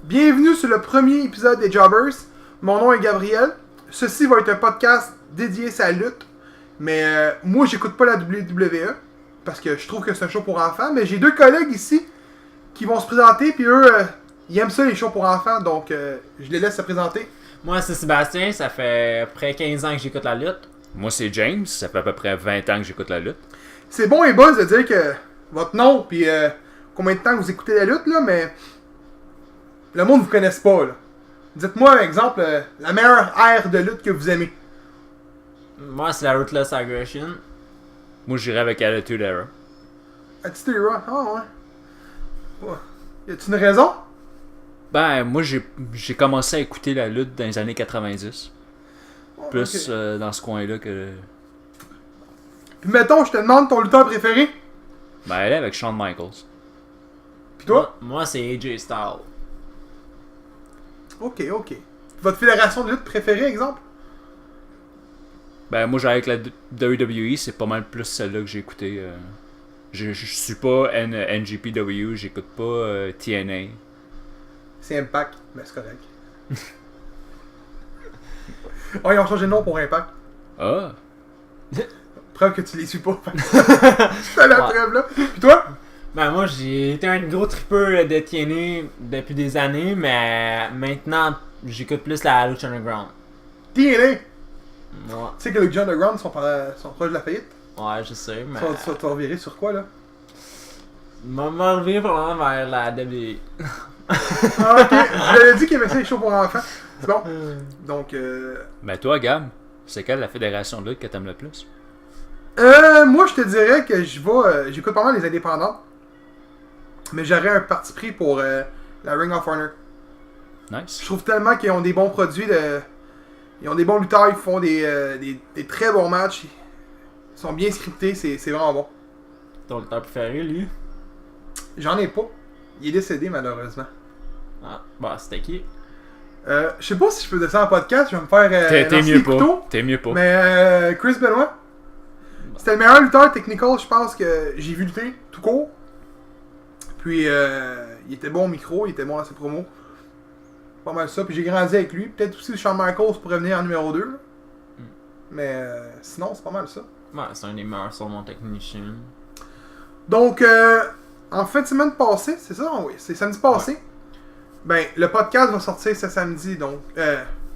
Bienvenue sur le premier épisode des Jobbers. Mon nom est Gabriel. Ceci va être un podcast dédié à la lutte. Mais moi, j'écoute pas la WWE parce que je trouve que c'est un show pour enfants. Mais j'ai deux collègues ici qui vont se présenter. Puis eux, ils aiment ça les shows pour enfants. Donc, je les laisse se présenter. Moi, c'est Sébastien. Ça fait à peu près 15 ans que j'écoute la lutte. Moi, c'est James. Ça fait à peu près 20 ans que j'écoute la lutte. C'est bon et buzz de dire que votre nom, puis combien de temps vous écoutez la lutte, là, mais le monde ne vous connaisse pas, là. Dites-moi, par exemple, la meilleure ère de lutte que vous aimez. Moi, c'est la Ruthless Aggression. Moi, j'irais avec Attitude Era. Attitude Era, ouais. Y a-t-il une raison? Ben, moi, j'ai commencé à écouter la lutte dans les années 90. Plus Okay. dans ce coin-là que... Puis mettons, je te demande ton lutteur préféré. Ben, elle est avec Shawn Michaels. Puis toi? Moi, c'est AJ Styles. Ok. Votre fédération de lutte préférée, exemple? Ben, moi, j'allais avec la WWE, c'est pas mal plus celle-là que j'ai écouté. Je suis pas NGPW, j'écoute pas TNA. C'est Impact, mais c'est correct. Oh, ils ont changé de nom pour Impact. Ah! Preuve que tu les suis pas. C'est la preuve, là. Puis toi? Ben, moi, j'ai été un gros tripeur de TNA depuis des années, mais maintenant, j'écoute plus la Lucha Underground. TNA. Ouais, Tu sais que le Lucha Underground sont proches de la faillite? ouais, je sais, mais. Tu vas revirer sur quoi, là? M'a revirer probablement vers la WWE. Ah, ok. Je l'avais dit qu'il y avait ça les shows pour enfants. C'est bon. Donc, Ben, toi, Gab, c'est quelle la fédération de lutte que t'aimes le plus? moi, je te dirais que j'écoute pas mal les indépendants. Mais j'aurais un parti pris pour la Ring of Honor. Nice. Je trouve tellement qu'ils ont des bons produits. Ils ont des bons lutteurs, ils font des très bons matchs. Ils sont bien scriptés, c'est vraiment bon. Ton lutteur préféré, lui? J'en ai pas. Il est décédé, malheureusement. Ah, bah, c'était qui? Je sais pas si je peux descendre en podcast, je vais me faire T'es lancer mieux des couteaux. pas. T'es mieux pas. Mais Chris Benoit, c'était le meilleur lutteur technical, je pense, que j'ai vu lutter, tout court. Puis, il était bon au micro, il était bon dans ses promos. Pas mal ça. Puis j'ai grandi avec lui. Peut-être aussi Shawn Michaels pourrait venir en numéro 2. Mais sinon, c'est pas mal ça. Ouais, c'est un des meilleurs sur mon technicien. Donc, en fin de semaine passée, c'est ça? Oui, c'est samedi passé. Ouais. Ben, le podcast va sortir ce samedi, donc...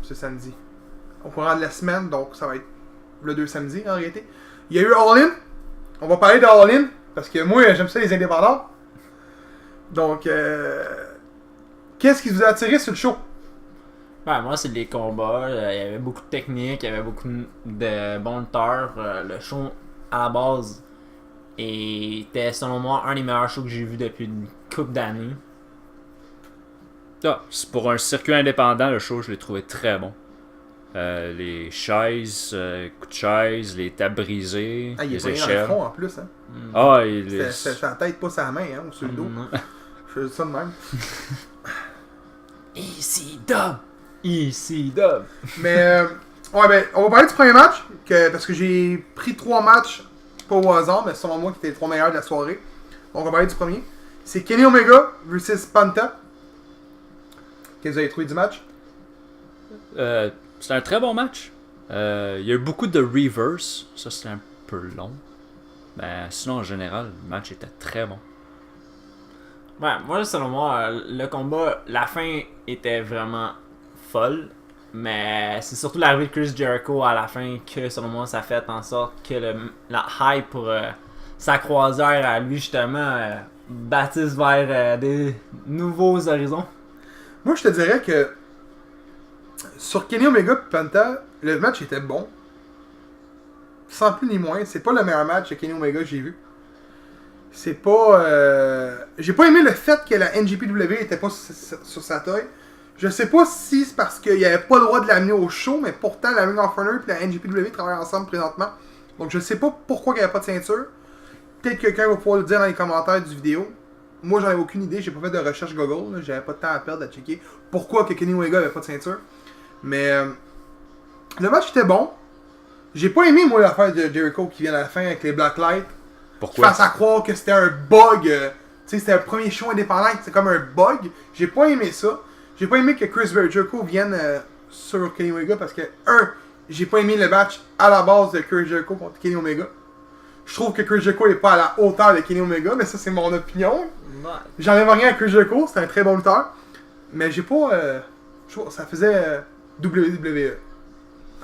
ce samedi. Au courant de la semaine, donc ça va être le 2 samedi, en réalité. Il y a eu All In. On va parler de All In, parce que moi, j'aime ça les indépendants. Donc, qu'est-ce qui vous a attiré sur le show? Ben, moi, c'est des combats. Il y avait beaucoup de techniques, il y avait beaucoup de bons lutteurs. Le show, à la base, était, selon moi, un des meilleurs shows que j'ai vu depuis une couple d'années. Ah, c'est pour un circuit indépendant, le show, je l'ai trouvé très bon. Les chaises, coups de chaise, les tables brisées, il les est pas dans le front en plus, hein. Ah, c'est sa tête, pas sa main, hein, ou sur le dos. Je fais ça de même. Easy dub. Mais, ouais, ben, on va parler du premier match, parce que j'ai pris 3 matchs, pas au hasard, mais selon moi, qui étaient les 3 meilleurs de la soirée. Donc, on va parler du premier. C'est Kenny Omega versus Penta. Qu'est-ce que vous avez trouvé du match? C'est un très bon match. Il y a eu beaucoup de reverse. Ça, c'était un peu long. Mais sinon, en général, le match était très bon. Ouais, moi, selon moi, le combat, la fin était vraiment folle. Mais c'est surtout l'arrivée de Chris Jericho à la fin que, selon moi, ça fait en sorte que la hype pour sa croisière à lui, justement, bâtisse vers des nouveaux horizons. Moi, je te dirais que sur Kenny Omega et Penta, le match était bon. Sans plus ni moins. C'est pas le meilleur match de Kenny Omega que j'ai vu. C'est pas... J'ai pas aimé le fait que la NGPW était pas sur sa taille. Je sais pas si c'est parce qu'il n'y avait pas le droit de l'amener au show, mais pourtant la Ring of Honor et la NGPW travaillent ensemble présentement. Donc je sais pas pourquoi il n'y avait pas de ceinture. Peut-être que quelqu'un va pouvoir le dire dans les commentaires du vidéo. Moi, j'en avais aucune idée, j'ai pas fait de recherche Google, j'avais pas de temps à perdre à checker pourquoi que Kenny Omega avait pas de ceinture. Mais le match était bon. J'ai pas aimé, moi, l'affaire de Jericho qui vient à la fin avec les Blacklights. Pourquoi? Qui fasse à croire que c'était un bug. Tu sais, c'était un premier show indépendant, c'est comme un bug. J'ai pas aimé ça. J'ai pas aimé que Chris Jericho vienne sur Kenny Omega parce que, j'ai pas aimé le match à la base de Chris Jericho contre Kenny Omega. Je trouve que Chris Jericho est pas à la hauteur de Kenny Omega, mais ça c'est mon opinion. Ouais. J'enlève rien à Chris Jericho, c'est un très bon lutteur. Mais j'ai pas. Ça faisait WWE.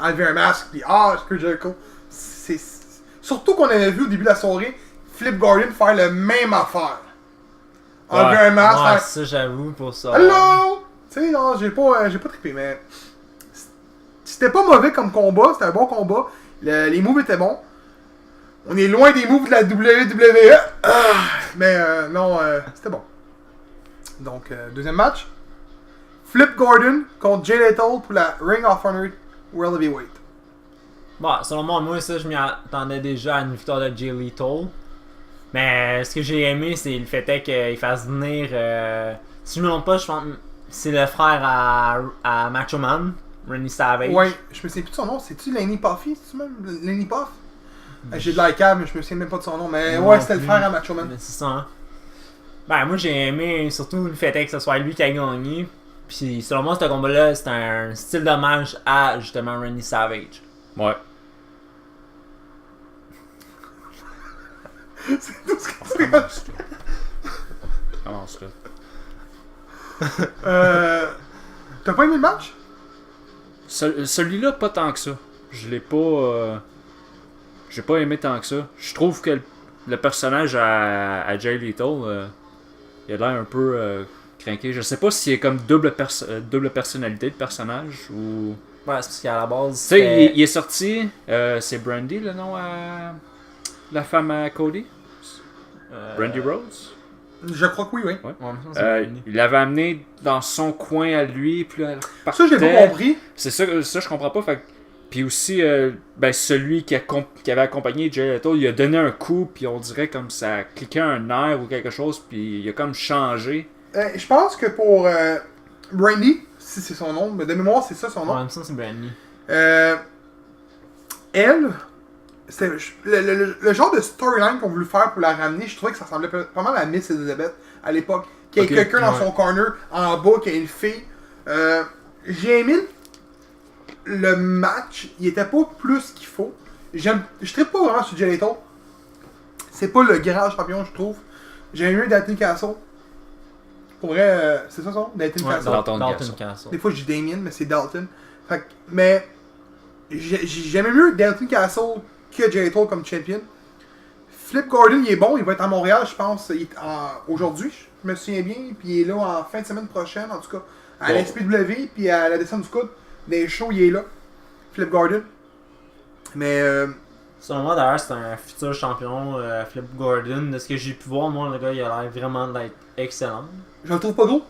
Enlever un masque, puis Chris Jericho. Surtout qu'on avait vu au début de la soirée Flip Gordon faire le même affaire. Enlever un masque. Ouais, ça j'avoue pour ça. Hello! Tu sais, non, j'ai pas trippé, mais. C'était pas mauvais comme combat, c'était un bon combat. Les moves étaient bons. On est loin des moves de la WWE. Mais non, c'était bon. Donc, deuxième match. Flip Gordon contre Jay Lethal pour la Ring of Honor World Heavyweight. Bon, selon moi, ça, je m'y attendais déjà à une victoire de Jay Lethal. Mais ce que j'ai aimé, c'est le fait qu'il fasse venir. Si je me trompe pas, je pense que c'est le frère à Macho Man, Randy Savage. Ouais, je me souviens plus de son nom. C'est-tu Lenny Puffy? C'est-tu même Lenny Puff? J'ai de la cave, mais je me souviens même pas de son nom. Mais ouais, c'était le frère à Macho Man. C'est ça, hein. Ben, moi, j'ai aimé surtout le fait que ce soit lui qui a gagné. Puis, selon moi, ce combat-là, c'est un style d'hommage à, justement, Randy Savage. Ouais. C'est tout ce que tu as. Commence là. T'as pas aimé le match? Celui-là, pas tant que ça. Je l'ai pas. J'ai pas aimé tant que ça. Je trouve que le personnage à Jay Lethal, il a l'air un peu craqué. Je sais pas s'il est comme double personnalité de personnage ou. Ouais, c'est parce qu'à la base. Tu sais, il est sorti. C'est Brandy le nom à. La femme à Cody? Brandy Rhodes? Je crois que oui. Ouais, ça, il l'avait amené dans son coin à lui, puis là, ça, je l'ai pas compris. C'est ça, je comprends pas. Fait, puis aussi, celui qui avait accompagné Jay Lethal, il a donné un coup, puis on dirait comme ça cliquait un nerf ou quelque chose, puis il a comme changé. Je pense que pour Brandy, si c'est son nom, mais de mémoire, c'est ça son nom. Ouais, ça, c'est Brandy. Elle, c'était le genre de storyline qu'on voulait faire pour la ramener, je trouvais que ça ressemblait pas mal à Miss Elizabeth à l'époque. Qu'il y ait quelqu'un dans son corner en bas, qui a une fille. J'ai aimé le match, il était pas plus qu'il faut. Je trippe pas vraiment sur Jay Lethal. C'est pas le grand champion, je trouve. J'ai mieux Dalton Castle. Pour vrai, c'est ça son nom? Dalton Castle. Dalton Castle. Des fois, je dis Damien, mais c'est Dalton. Fait, mais j'aimais mieux Dalton Castle que Jay Lethal comme champion. Flip Gordon, il est bon, il va être à Montréal, je pense, aujourd'hui, je me souviens bien, puis il est là en fin de semaine prochaine, en tout cas, à la SPW, puis à la descente du coude, des shows, il est là, Flip Gordon. Mais, selon moi, d'ailleurs, c'est un futur champion, Flip Gordon. De ce que j'ai pu voir, moi, le gars, il a l'air vraiment d'être excellent. je le trouve pas gros.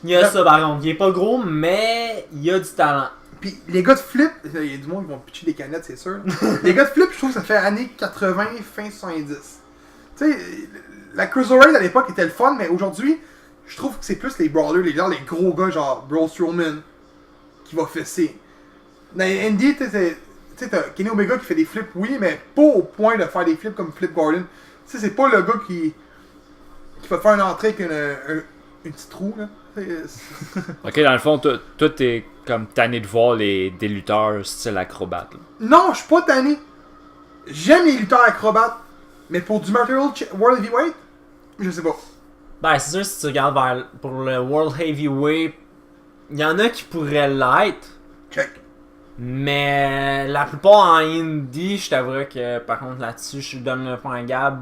Il y a ça, par contre. Il est pas gros, mais il a du talent. Puis les gars de Flip, il y a du monde qui vont pitcher des canettes, c'est sûr. Les gars de Flip, je trouve que ça fait années 80, fin 70. Tu sais, la Cruiserweight à l'époque était le fun, mais aujourd'hui, je trouve que c'est plus les brawlers, les gros gars genre Braun Strowman qui va fesser. Dans les Indie, tu sais, t'as Kenny Omega qui fait des flips, oui, mais pas au point de faire des flips comme Flip Gordon. Tu sais, c'est pas le gars qui va faire une entrée avec une petite roue, là. Ok, dans le fond, toi, t'es comme tanné de voir des lutteurs style acrobate. Là. Non, je suis pas tanné. J'aime les lutteurs acrobates, mais pour du Material World Heavyweight, je sais pas. Ben, c'est sûr, si tu regardes pour le World Heavyweight, il y en a qui pourraient l'être. Check. Mais la plupart en indie, je t'avouerais que par contre là-dessus, je donne le point à Gab.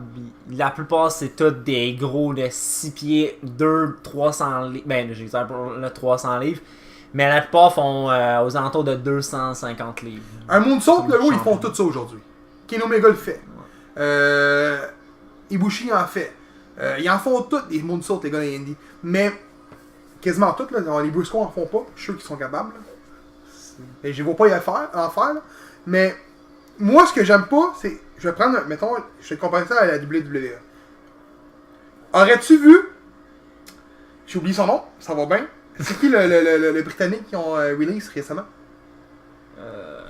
La plupart, c'est tous des gros de 6 pieds, 300 livres. Ben, j'exagère pour le 300 livres. Mais la plupart font aux alentours de 250 livres. Un moonsault, le haut, ils font tout ça aujourd'hui. Kenny Omega le fait. Ibushi en fait. Ils en font tous des moonsaults, les gars de indie. Mais quasiment tous, là, les Briscoe en font pas. Je suis sûr qu'ils sont capables. Là. Et je ne vais pas en faire. Là. Mais moi, ce que j'aime pas, c'est. Je vais prendre, mettons, je vais comparer ça à la WWE. Aurais-tu vu. J'ai oublié son nom, ça va bien. C'est qui le Britannique qui ont release récemment?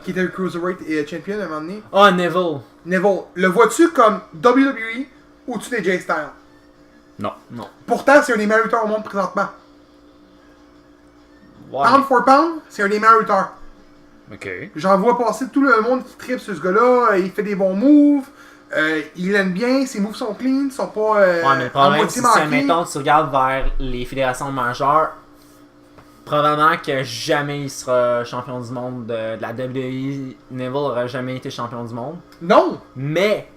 Qui était le Cruiserweight et Champion à un moment donné? Ah, Neville. Neville. Le vois-tu comme WWE au-dessus des Jay Styles? Non. Pourtant, c'est un des meilleurs lutteurs au monde présentement. Ouais. Pound for pound, c'est un des meilleurs lutteurs. Ok. J'en vois passer tout le monde qui tripe sur ce gars-là. Il fait des bons moves. Il aime bien. Ses moves sont clean. Sont pas Ouais, mais le à problème, moitié c'est que, manqués. mettons, tu regardes vers les fédérations majeures, probablement que jamais il sera champion du monde de la WWE. Neville n'aura jamais été champion du monde. Non! Mais,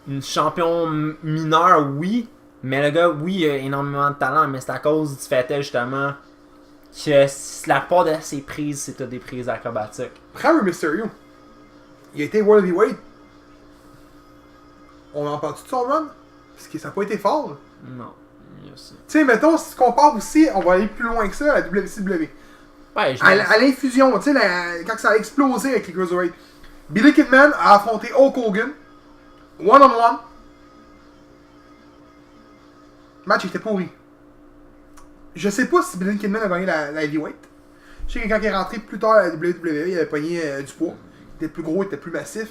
un champion mineur, oui. Mais le gars, oui, il a énormément de talent, mais c'est à cause du fait justement que la part de ses prises, c'est toutes des prises acrobatiques. Prends un Mysterio. Il a été World Heavyweight. On en parle-tu de son run? Parce que ça n'a pas été fort. là. Non, il y a ça. Tu sais, mettons, si tu compares aussi, on va aller plus loin que ça à la WCW. Ouais, je À l'infusion, tu sais, quand ça a explosé avec les Cruiserweight. Billy Kidman a affronté Hulk Hogan. One-on-one. Le match était pourri. Je sais pas si Billy Kidman a gagné la heavyweight. Je sais que quand il est rentré plus tard à la WWE, il avait pogné du poids. Il était plus gros, il était plus massif.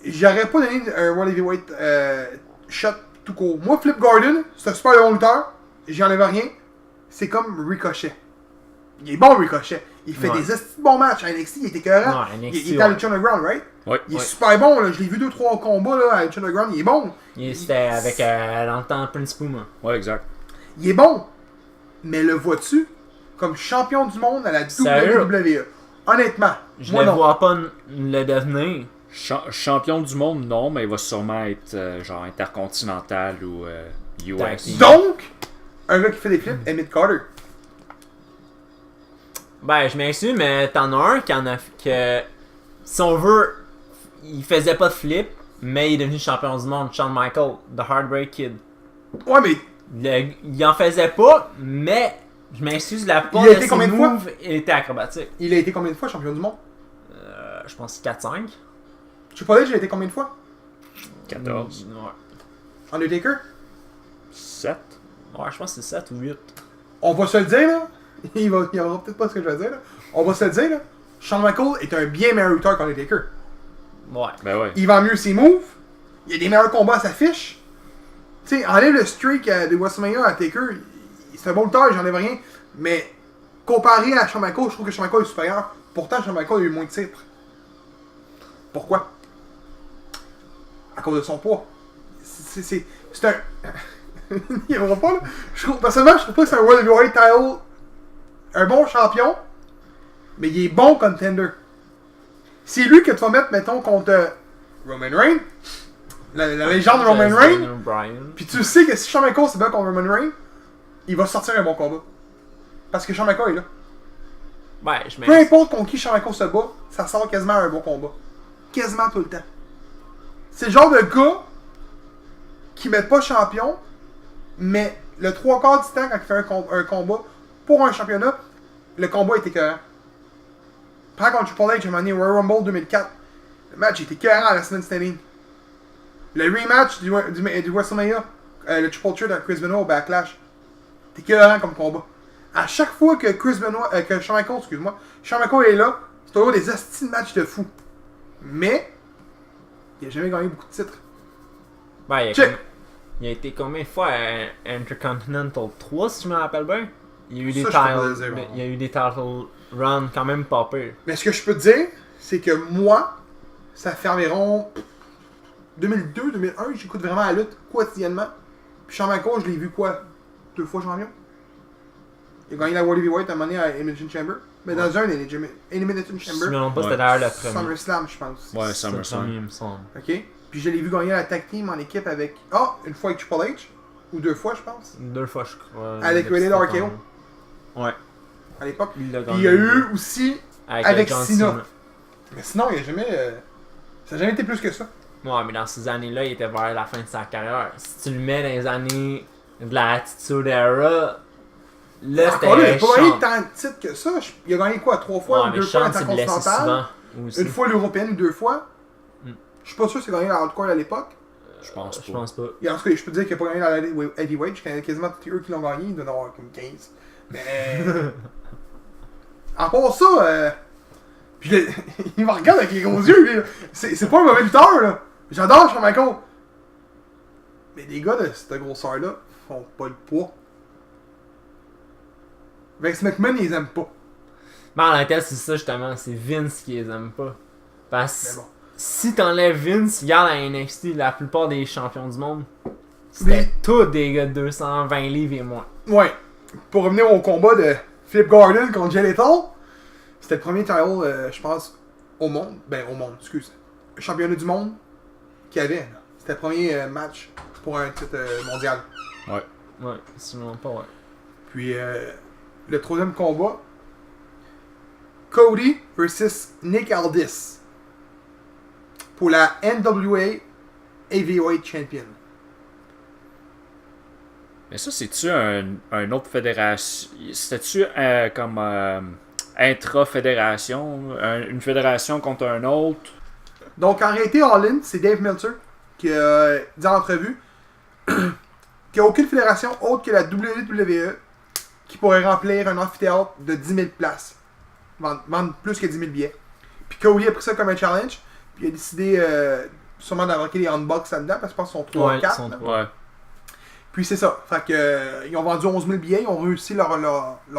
J'aurais pas donné un World Heavyweight shot tout court. Moi, Flip Gordon, c'est un super bon lutteur. J'y enlève rien. C'est comme Ricochet. Il est bon, Ricochet. Il fait des bons matchs. À NXT, il était écœurant. Ouais, NXT, Il était à Lucha Underground, right? Ouais. Il est super bon. Là. Je l'ai vu 2-3 combats là, à Lucha Underground. Il est bon. C'était avec, dans le temps, Prince Puma. Ouais, exact. Il est bon. Mais le vois-tu comme champion du monde à la Sérieux? WWE? Honnêtement, Je moi le non. vois pas le devenir. Champion du monde, non, mais il va sûrement être genre intercontinental ou Tag US. team. Donc, un gars qui fait des flips, Emmett Carter. Ben, je m'excuse, mais t'en as un qui en a. Que, si on veut, il faisait pas de flip, mais il est devenu champion du monde, Shawn Michaels, The Heartbreak Kid. Ouais, mais Il en faisait pas, mais je m'excuse, la part Il a de été ses combien de fois? moves était acrobatique. il a été combien de fois champion du monde? Je pense 4-5. Triple H, il a été combien de fois? 14. Ouais. Undertaker? 7. Ouais, je pense que c'est 7 ou 8. On va se le dire, là. Il aura peut-être pas ce que je vais dire, là. On va se le dire, là. Shawn Michaels est un bien meilleur lutteur qu'Undertaker. Ouais. Ben ouais. Il vend mieux ses moves. Il y a des meilleurs combats à sa fiche. Tu sais, enlève le streak de WrestleMania à Taker. C'est un bon lutteur, j'enlève rien. Mais comparé à Shawn Michaels, je trouve que Shawn Michaels est supérieur. Pourtant, Shawn Michaels a eu moins de titres. Pourquoi? À cause de son poids. C'est un... Il y aura pas, là. Personnellement, je trouve pas que c'est un World Heavyweight title. Un bon champion. Mais il est bon contender. C'est lui que tu vas mettre, mettons, contre Roman Reigns. La légende de Roman Reigns. Bryan. Puis tu sais que si Shawn Michaels se bat contre Roman Reigns, il va sortir un bon combat. Parce que Shawn Michaels est là. Ouais, je Peu m'excuse. importe contre qui Shawn Michaels se bat, ça sort quasiment un bon combat. Quasiment tout le temps. C'est le genre de gars qui met pas champion, mais le 3/4 du temps, quand il fait un combat pour un championnat, le combat était écœurant. Prends contre Triple H, à un moment donné, Royal Rumble 2004. Le match était écœurant à la semaine standing. Le rematch du WrestleMania, le Triple Threat à Chris Benoit au Backlash, c'était écœurant comme combat. À chaque fois que que Shawn Michaels, Shawn Michaels est là, c'est toujours des astis de matchs de fou. Mais, il a jamais gagné beaucoup de titres. Ben, Check. il a été combien de fois à Intercontinental 3, si je me rappelle bien? Il y a eu des Ça, je peux pas le titles. dire, Mais non. il y a eu des title runs quand même pas pire. Mais ce que je peux te dire, c'est que moi, ça fait environ 2002-2001, j'écoute vraiment la lutte quotidiennement. Puis Shawn Michaels, je l'ai vu quoi? 2 fois champion? Il a gagné la World Heavyweight à un moment donné à Elimination Chamber. Mais dans un Elimination Si je me Chamber, trompe pas, Ouais. c'était d'ailleurs le premier. SummerSlam, je pense. Ouais, C'est le premier, SummerSlam. il me semble. Ok? Puis je l'ai vu gagner la tag team en équipe avec. Ah, une fois avec Triple H. Ou 2 fois, je pense. 2 fois, je crois. Avec Rated RKO. Ouais. À l'époque. Il l'a Puis gagné. il y a eu aussi. avec John Cena. Mais sinon, il n'y a jamais. Ça n'a jamais été plus que ça. Ouais, mais dans ces années-là, il était vers la fin de sa carrière. Si tu le mets dans les années de la Attitude Era, là, Encore là, il n'a c'était pas gagné Shawn. tant de titres que ça. Il a gagné quoi? 3 fois Ouais, ou mais 2 fois Shawn s'est blessé souvent. intercontinental? Aussi. Une fois l'européenne ou 2 fois? Mm. Je suis pas sûr que c'est gagné la hardcore à l'époque. Je pense pas. Je pense pas. Et en tout cas, je peux te dire qu'il n'a pas gagné dans la heavyweight. Je connais quasiment tous eux qui l'ont gagné. Il doit en avoir comme 15. Mais. En part ça, puis il me regarde avec les gros yeux. Lui. C'est pas un mauvais lutteur, là. J'adore Shawn Michaels. Mais les gars de cette grosseur-là font pas le poids. Vince McMahon, ils les aiment pas. Mais en réalité, c'est ça justement, c'est Vince qui les aime pas. Parce Mais bon. si t'enlèves Vince, regarde à NXT, la plupart des champions du monde, c'était tous des gars de 220 livres et moins. Ouais. Pour revenir au combat de Flip Gordon contre Jay Lethal, c'était le premier title, je pense, au monde. Ben, au monde, excuse. Championnat du monde qu'il y avait. Là. C'était le premier match pour un titre mondial. Ouais. Ouais, sinon pas, ouais. Puis, le troisième combat, Cody versus Nick Aldis pour la NWA Heavyweight Champion. Mais ça, c'est-tu un autre fédération? C'était-tu comme intra-fédération? Une fédération contre un autre? Donc, en réalité, All-In, c'est Dave Meltzer qui a dit en entrevue qu'il n'y a aucune fédération autre que la WWE qui pourrait remplir un amphithéâtre de 10 000 places. Vendre plus que 10 000 billets. Puis Cody a pris ça comme un challenge. Puis il a décidé sûrement d'embarquer les unbox là-dedans parce que je pense qu'ils sont 3 ou 4. Ouais. Puis c'est ça. Fait que ils ont vendu 11 000 billets. Ils ont réussi leur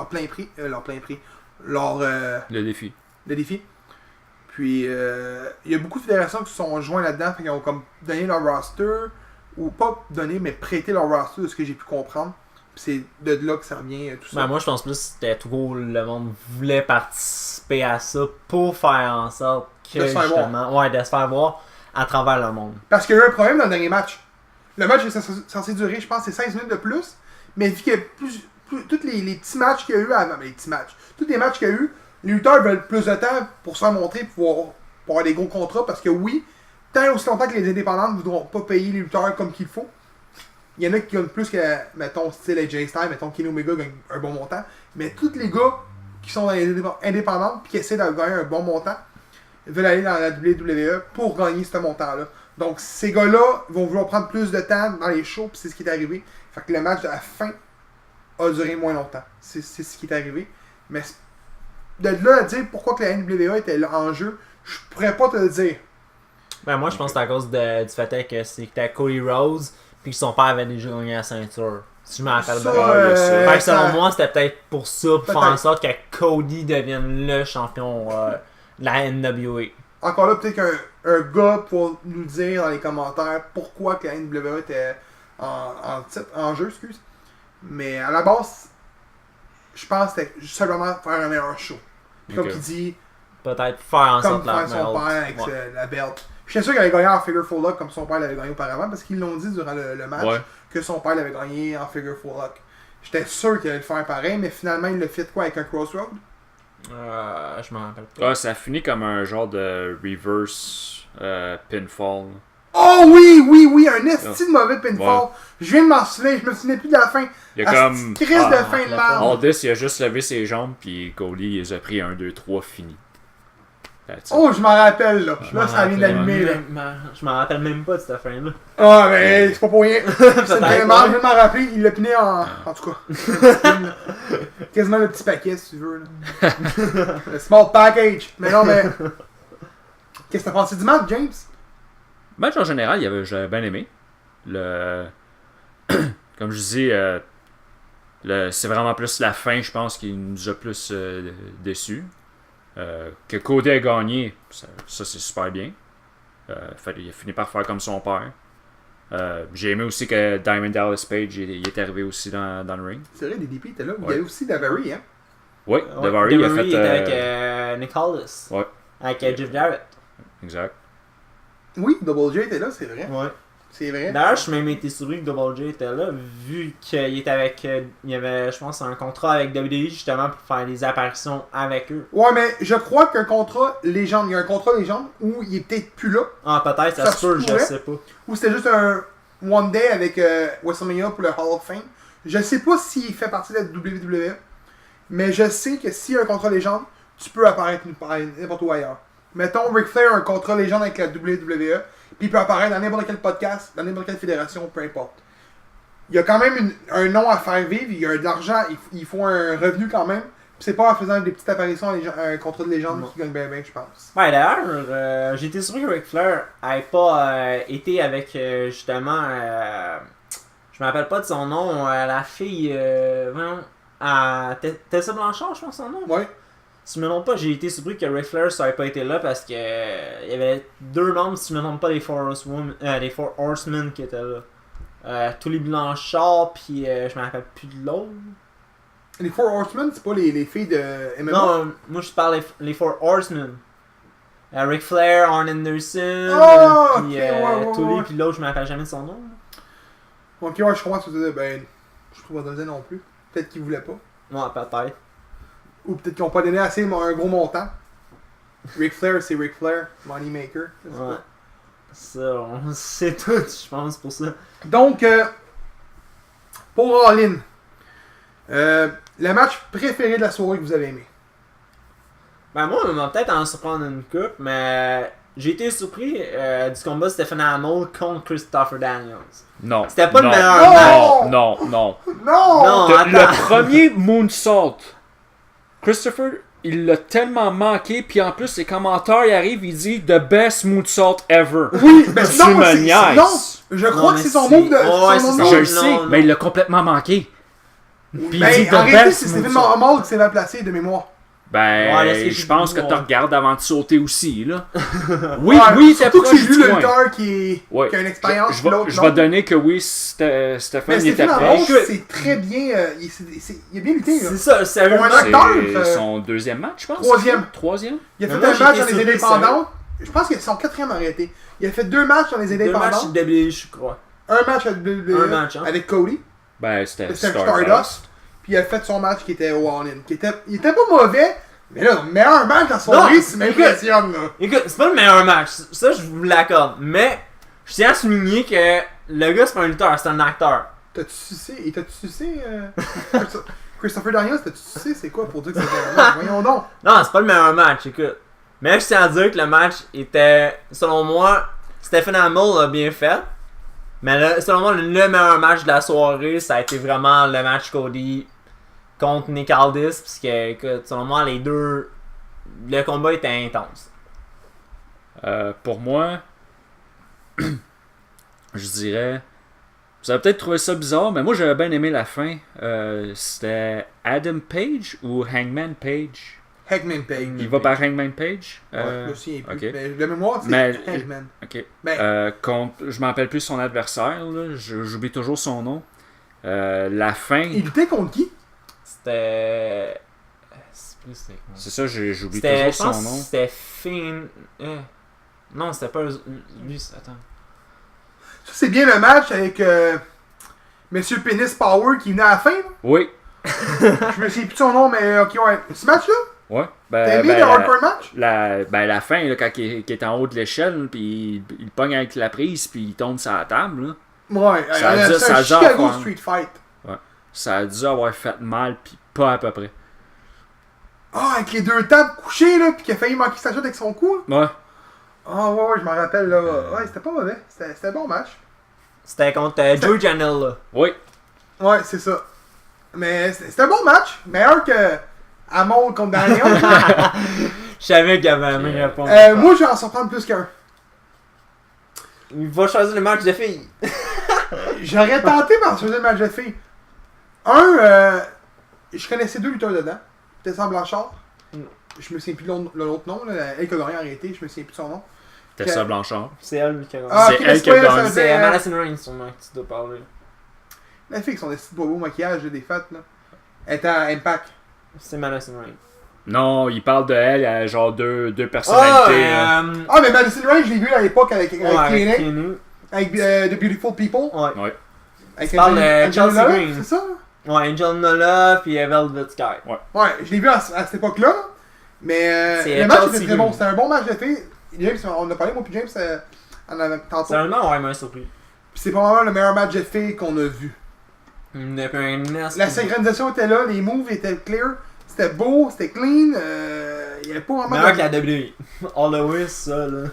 plein prix. Le défi. Le défi. Puis il y a beaucoup de fédérations qui se sont joints là-dedans. Fait qu'ils ont comme donné leur roster. Ou pas donné, mais prêté leur roster de ce que j'ai pu comprendre. Puis c'est de là que ça revient tout ça. Ben, moi, je pense plus que c'était tout gros. Le monde voulait participer à ça pour faire en sorte que De se faire justement, ouais, de se faire voir à travers le monde. Parce qu'il y a eu un problème dans le dernier match. Le match est censé durer, je pense, c'est 16 minutes de plus. Mais vu qu'il y a tous les petits matchs qu'il y a eu avant, les petits matchs, tous les matchs qu'il y a eu, les lutteurs veulent plus de temps pour se faire montrer, pour avoir des gros contrats. Parce que oui, tant aussi longtemps que les indépendants ne voudront pas payer les lutteurs comme qu'il faut. Il y en a qui gagnent plus que, mettons, style AJ Styles, mettons, Kenny Omega gagne un bon montant. Mais tous les gars qui sont dans les indépendantes et qui essaient de gagner un bon montant veulent aller dans la WWE pour gagner ce montant-là. Donc, ces gars-là vont vouloir prendre plus de temps dans les shows, puis c'est ce qui est arrivé. Fait que le match de la fin a duré moins longtemps. C'est ce qui est arrivé. Mais de là à dire pourquoi que la NWA était là en jeu, je pourrais pas te le dire. Ben, moi, je pense que c'est à cause du fait que c'était Cody Rhodes, puis que son père avait déjà gagné la ceinture. Si je me rappelle Ça, bien. Fait que selon ça- moi, c'était peut-être pour ça, pour faire en Peut-être. sorte que Cody devienne le champion de la NWA. Encore là, peut-être qu'un gars pour nous dire dans les commentaires pourquoi que la NWA était en jeu, excuse. Mais à la base, je pense que c'était simplement faire un meilleur show. Puis comme Ok. il dit, Peut-être faire en comme sorte la faire son belt. père avec Ouais. la belt. J'étais sûr qu'il avait gagné en figure full lock comme son père l'avait gagné auparavant parce qu'ils l'ont dit durant le match Ouais. que son père l'avait gagné en figure full lock. J'étais sûr qu'il allait le faire pareil, mais finalement il le fait quoi avec un crossroad? Je m'en rappelle pas. Ah, ça finit comme un genre de reverse pinfall. Oh oui, un esti de mauvais pinfall. Ouais. Je viens de m'en souvenir, je me souvenais plus de la fin. Il y a comme. Crise de fin de la merde. Aldis, il a juste levé ses jambes, puis Cody, il les a pris 1, 2, 3, fini. That's it. Oh, je m'en rappelle là. Je m'en Là, ça vient rappelle d'allumer là. je m'en rappelle même pas de cette fin-là. Ah, mais c'est pas pour rien. C'est Peut-être, vraiment, ouais. je vais m'en rappeler, il l'a piné en tout cas. Quasiment le petit paquet si tu veux. Là. Le small package. Mais non, mais. Qu'est-ce que t'as pensé du match, James? Match en général, j'avais bien aimé. Comme je dis, c'est vraiment plus la fin, je pense, qui nous a plus déçus. Que Cody a gagné, ça c'est super bien. Il a fini par faire comme son père. J'ai aimé aussi que Diamond Dallas Page il est arrivé aussi dans le ring. C'est vrai, DDP était là. Il y Ouais. avait aussi Davari, hein? Oui, Ouais, Daivari il a Daivari fait. était avec Nick Hollis. Ouais, Avec Jeff Jarrett. exact. Oui, Double J était là, c'est vrai. Ouais. C'est vrai. D'ailleurs, je suis même été surpris que Double J était là, vu qu'il était avec. Il y avait, je pense, un contrat avec WWE justement pour faire des apparitions avec eux. Ouais, mais je crois qu'un contrat légende, il y a un contrat légende où il est peut-être plus là. Ah, peut-être, ça Ça se peut, se je pourrait. sais pas. Ou c'était juste un One Day avec WrestleMania pour le Hall of Fame. Je sais pas s'il fait partie de la WWE, mais je sais que s'il y a un contrat légende, tu peux apparaître n'importe où ailleurs. Mettons, Ric Flair a un contrat légende avec la WWE, puis il peut apparaître dans n'importe quel podcast, dans n'importe quelle fédération, peu importe. Il y a quand même un nom à faire vivre, il y a de l'argent, il faut un revenu quand même. Puis c'est pas en faisant des petites apparitions un contrat de légende Non. qui gagne bien, je pense. Ouais, d'ailleurs, j'ai été surpris que Ric Flair n'ait pas été avec justement. Je me rappelle pas de son nom, la fille. Tessa Blanchard, je pense son nom. Ouais. Si je me trompe pas, j'ai été surpris que Ric Flair ça avait pas été là parce que il y avait 2 membres, si je me trompe pas, les Four Horsemen qui étaient là. Tully Blanchard, puis je me rappelle plus de l'autre. Les Four Horsemen, c'est pas les filles de MMA? Non, moi je parle les Four Horsemen. Ric Flair, Arn Anderson, Oh, puis ok, ouais, Tully, ouais. puis l'autre, je me rappelle jamais de son nom. Ok, ouais, je comprends ce que tu disais. Ben, je trouve pas donner non plus. Peut-être qu'ils voulaient pas. Ouais, peut-être. Ou peut-être qu'ils ont pas donné assez un gros montant. Ric Flair, c'est Ric Flair, Moneymaker. je sais Ouais. pas. Ça, on sait tout, je pense, pour ça. Donc, pour All In, le match préféré de la soirée que vous avez aimé? Ben moi, on va peut-être en surprendre une coupe, mais j'ai été surpris du combat Stephen Amell contre Christopher Daniels. Non. C'était pas le Non. meilleur Non! match. Non. Non! Non, Le attends. premier moonsault, Christopher, il l'a tellement manqué, puis en plus, les commentaires, ils arrivent, il dit « The best moonsault ever ». Oui, mais Tu non, me c'est- niaises. non, je crois Non, que c'est mais son c'est- move de. ouais, son c'est move Je de- le sais, non. mais il l'a complètement manqué. Puis il Ben, dit « The arrêtez, best c'est Stephen moonsault ». Amell qui s'est mal placé de mémoire. Ben, Ouais, laissez- je pense que ouais. tu regardes avant de sauter aussi, là. Oui, Ouais, oui, t'es surtout que proche c'est du lui le coin. lutteur qui Ouais. a une expérience, Je puis vais, l'autre, je non. vais donner que oui, Mais Stéphane il était Stephen Amell, proche. proche. c'est très bien. Il a bien lutté, là. C'est ça, sérieusement. Pour un acteur, C'est son deuxième match, je pense. Troisième. Troisième? Il a fait Mais moi, un j'ai match été dans les surpris, indépendantes. Je pense que c'est son 4e arrêté. Il a fait 2 matchs dans les 2 matchs indépendantes. de WWE, je crois. Un match avec WWE, Un match, hein. avec Cody. Ben, c'était C'était Stardust. Stardust. Puis il a fait son match qui était au All-In. Il était pas mauvais, mais là, le meilleur match dans son Non, vie, ça écoute. m'impressionne, là. Écoute, c'est pas le meilleur match, ça je vous l'accorde, mais je tiens à souligner que le gars c'est pas un lutteur, c'est un acteur. T'as-tu sucé? Et t'as-tu sucé? Christopher Daniels, t'as-tu sucé? C'est quoi pour dire que c'était un match? Voyons donc. Non, c'est pas le meilleur match, écoute. Mais je tiens à dire que le match était, selon moi, Stephen Amell l'a bien fait. Mais selon moi, le meilleur match de la soirée, ça a été vraiment le match Cody contre Nick Aldis. Parce que, écoute, selon moi, les deux, le combat était intense. Pour moi, je dirais. Vous avez peut-être trouvé ça bizarre, mais moi j'avais bien aimé la fin. C'était Adam Page ou Hangman Page? Hangman Page. Il va par Hangman Page? Ouais, je me souviens plus. ok. Mais de mémoire, c'est Mais- Hangman. Ok. Ben, Je m'en rappelle plus son adversaire, là. J'oublie toujours son nom. La fin. il luttait contre qui? C'était. C'est plus c'était quoi? C'est ça, j'oublie C'était, toujours je son pense, nom. c'était Finn. Non, c'était pas lui. Attends. Ça, c'est bien le match avec Monsieur Penis Power qui venait à la fin, là. Oui. Je me souviens plus de son nom, mais ok, ouais. Ce match-là? Ouais. T'as aimé le hardcore match? La fin, là, quand il est en haut de l'échelle, puis il pogne avec la prise, puis il tombe sur la table, là. Ouais, Ça a dû- c'est ça un a dû Chicago avoir- Street Fight. Ça a dû avoir fait mal, puis pas à peu près. Ah, avec les 2 tables couchées, là, pis qui a failli manquer sa shot avec son cou. Là. Ouais. Ah, ouais, je m'en rappelle, là. Ouais, c'était pas mauvais. C'était un bon match. C'était contre Joey Janela. Là. Oui. Ouais, c'est ça. Mais c'était un bon match. Meilleur que Amon contre Daniel. Je savais qu'il y avait la même réponse. Moi, je vais en surprendre plus qu'un. Il va choisir le match de filles. J'aurais tenté par choisir le match de filles. Je connaissais 2 lutteurs dedans. Tessa Blanchard. Je me souviens plus de l'autre nom. Là. Elle qui a gagné arrêté, je me souviens plus de son nom. Tessa Blanchard. C'est elle qui a gagné. Ah, C'est ok, elle mais qui a pas elle, gagné. ça, C'est Madison Reigns, sûrement, que tu dois parler. La fille avec son petit beau maquillage des fêtes, là. Elle était à Impact. C'est Madison Reigns. Non, il parle de elle, elle a genre deux Ah, personnalités. là. Ah, mais Madison Rayne, je l'ai vu à l'époque avec ouais, avec TNA, Keanu. avec The Beautiful People. Ouais. Ouais. Avec Tu parles de Angelina Chelsea Love, Green. c'est ça? Ouais, Angel Nola puis Velvet Sky. Ouais, je l'ai vu à cette époque-là. Mais C'est le match Chelsea était très Green. bon. C'était un bon match de filles. James, on en a parlé, moi puis James, en avait tantôt. Sérieusement, ouais, il m'a surpris. Puis c'est probablement le meilleur match de filles qu'on a vu. Depuis un nest. La synchronisation était là, les moves étaient clear. C'était beau, c'était clean. Il y avait pas vraiment Meilleur de... que la WWE. All the way, c'est ça, là.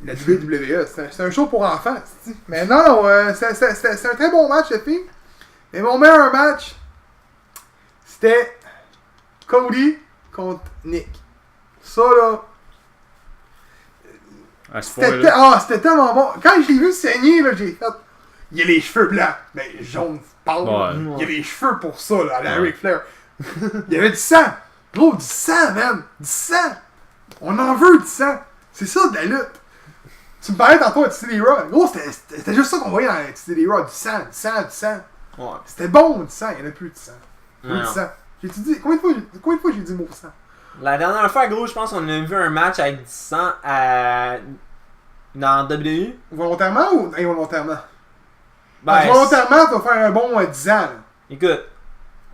La WWE, c'est un show pour enfants. c'est-tu. Mais non, c'était un très bon match de filles. Mais mon meilleur match, c'était Cody contre Nick. Ça là, À ce c'était point-là. c'était tellement bon. Quand je l'ai vu saigner, là, j'ai fait. il a les cheveux blancs. Mais jaune, pâle. Ouais. Il a les cheveux pour ça, là, à la Ouais. Ric Flair. Il y avait du sang. Gros, du sang, man. Du sang. On en veut du sang. C'est ça de la lutte. Tu me parlais tantôt à TCD Raw. Gros, c'était juste ça qu'on voyait dans TCD Raw. Du sang, du sang, du sang. Ouais. C'était bon, du sang. Il n'y en a plus de sang. Plus Non. de sang. J'ai-tu dit... Combien de fois j'ai dit le mot sang? La dernière fois, gros, je pense qu'on a vu un match avec du sang dans WWE. Volontairement ou involontairement? Ben, Volontairement, tu vas faire un bon 10 ans. Là. écoute,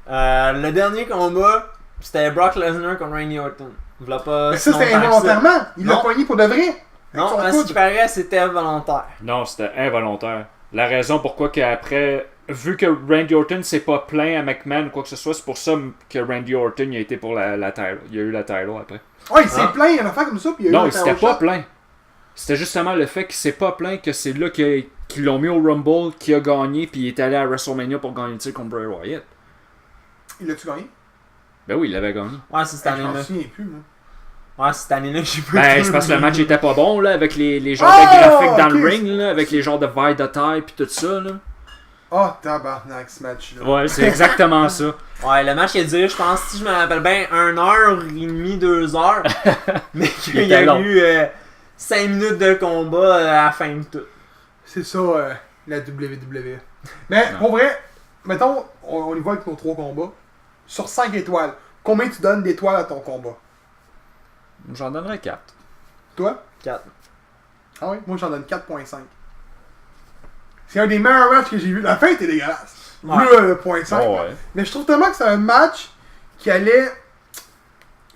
le dernier combat, c'était Brock Lesnar contre Randy Orton. V'là pas Mais ça, si c'était longtemps que ça. involontairement. Il l'a Non. pogné pour de vrai. Non, Avec à son ce coude. qui paraît, c'était volontaire. Non, c'était involontaire. La raison pourquoi qu'après, vu que Randy Orton s'est pas plaint à McMahon ou quoi que ce soit, c'est pour ça que Randy Orton il a été pour la title. Il a eu la title après. Ouais, il s'est Ah. plaint, il y a une affaire comme ça, puis il y a eu Non, un il s'était title pas shot. plaint. C'était justement le fait qu'il s'est pas plaint que c'est là qu'ils l'ont mis au Rumble, qu'il a gagné, puis il est allé à WrestleMania pour gagner le titre contre Bray Wyatt. Il l'a-tu gagné? Ben oui, il l'avait gagné. Ouais, c'est cette Je m'en année-là. souviens plus, moi. Ouais, c'est cette année-là que j'ai pas Ben, tout c'est parce que le vu. match était pas bon, là, avec les genres Ah, de graphiques dans ok. le ring, là, avec les genres de vailles de taille, puis tout ça, là. Oh, tabarnak, ce match-là. Ouais, c'est exactement ça. Ouais, le match il a duré, je pense, si je me rappelle bien, 1h30, 2h. Mais qu'il y était a long. eu 5 minutes de combat à la fin de tout. C'est ça, la WWE. Mais, pour vrai, mettons, on y va avec nos 3 combats. Sur 5 étoiles, combien tu donnes d'étoiles à ton combat? J'en donnerais 4. Toi? 4. Ah oui? Moi, j'en donne 4.5. C'est un des meilleurs matchs que j'ai vu. La fin était dégueulasse. Ouais. Le point 5. Oh, ouais. Mais je trouve tellement que c'est un match qui allait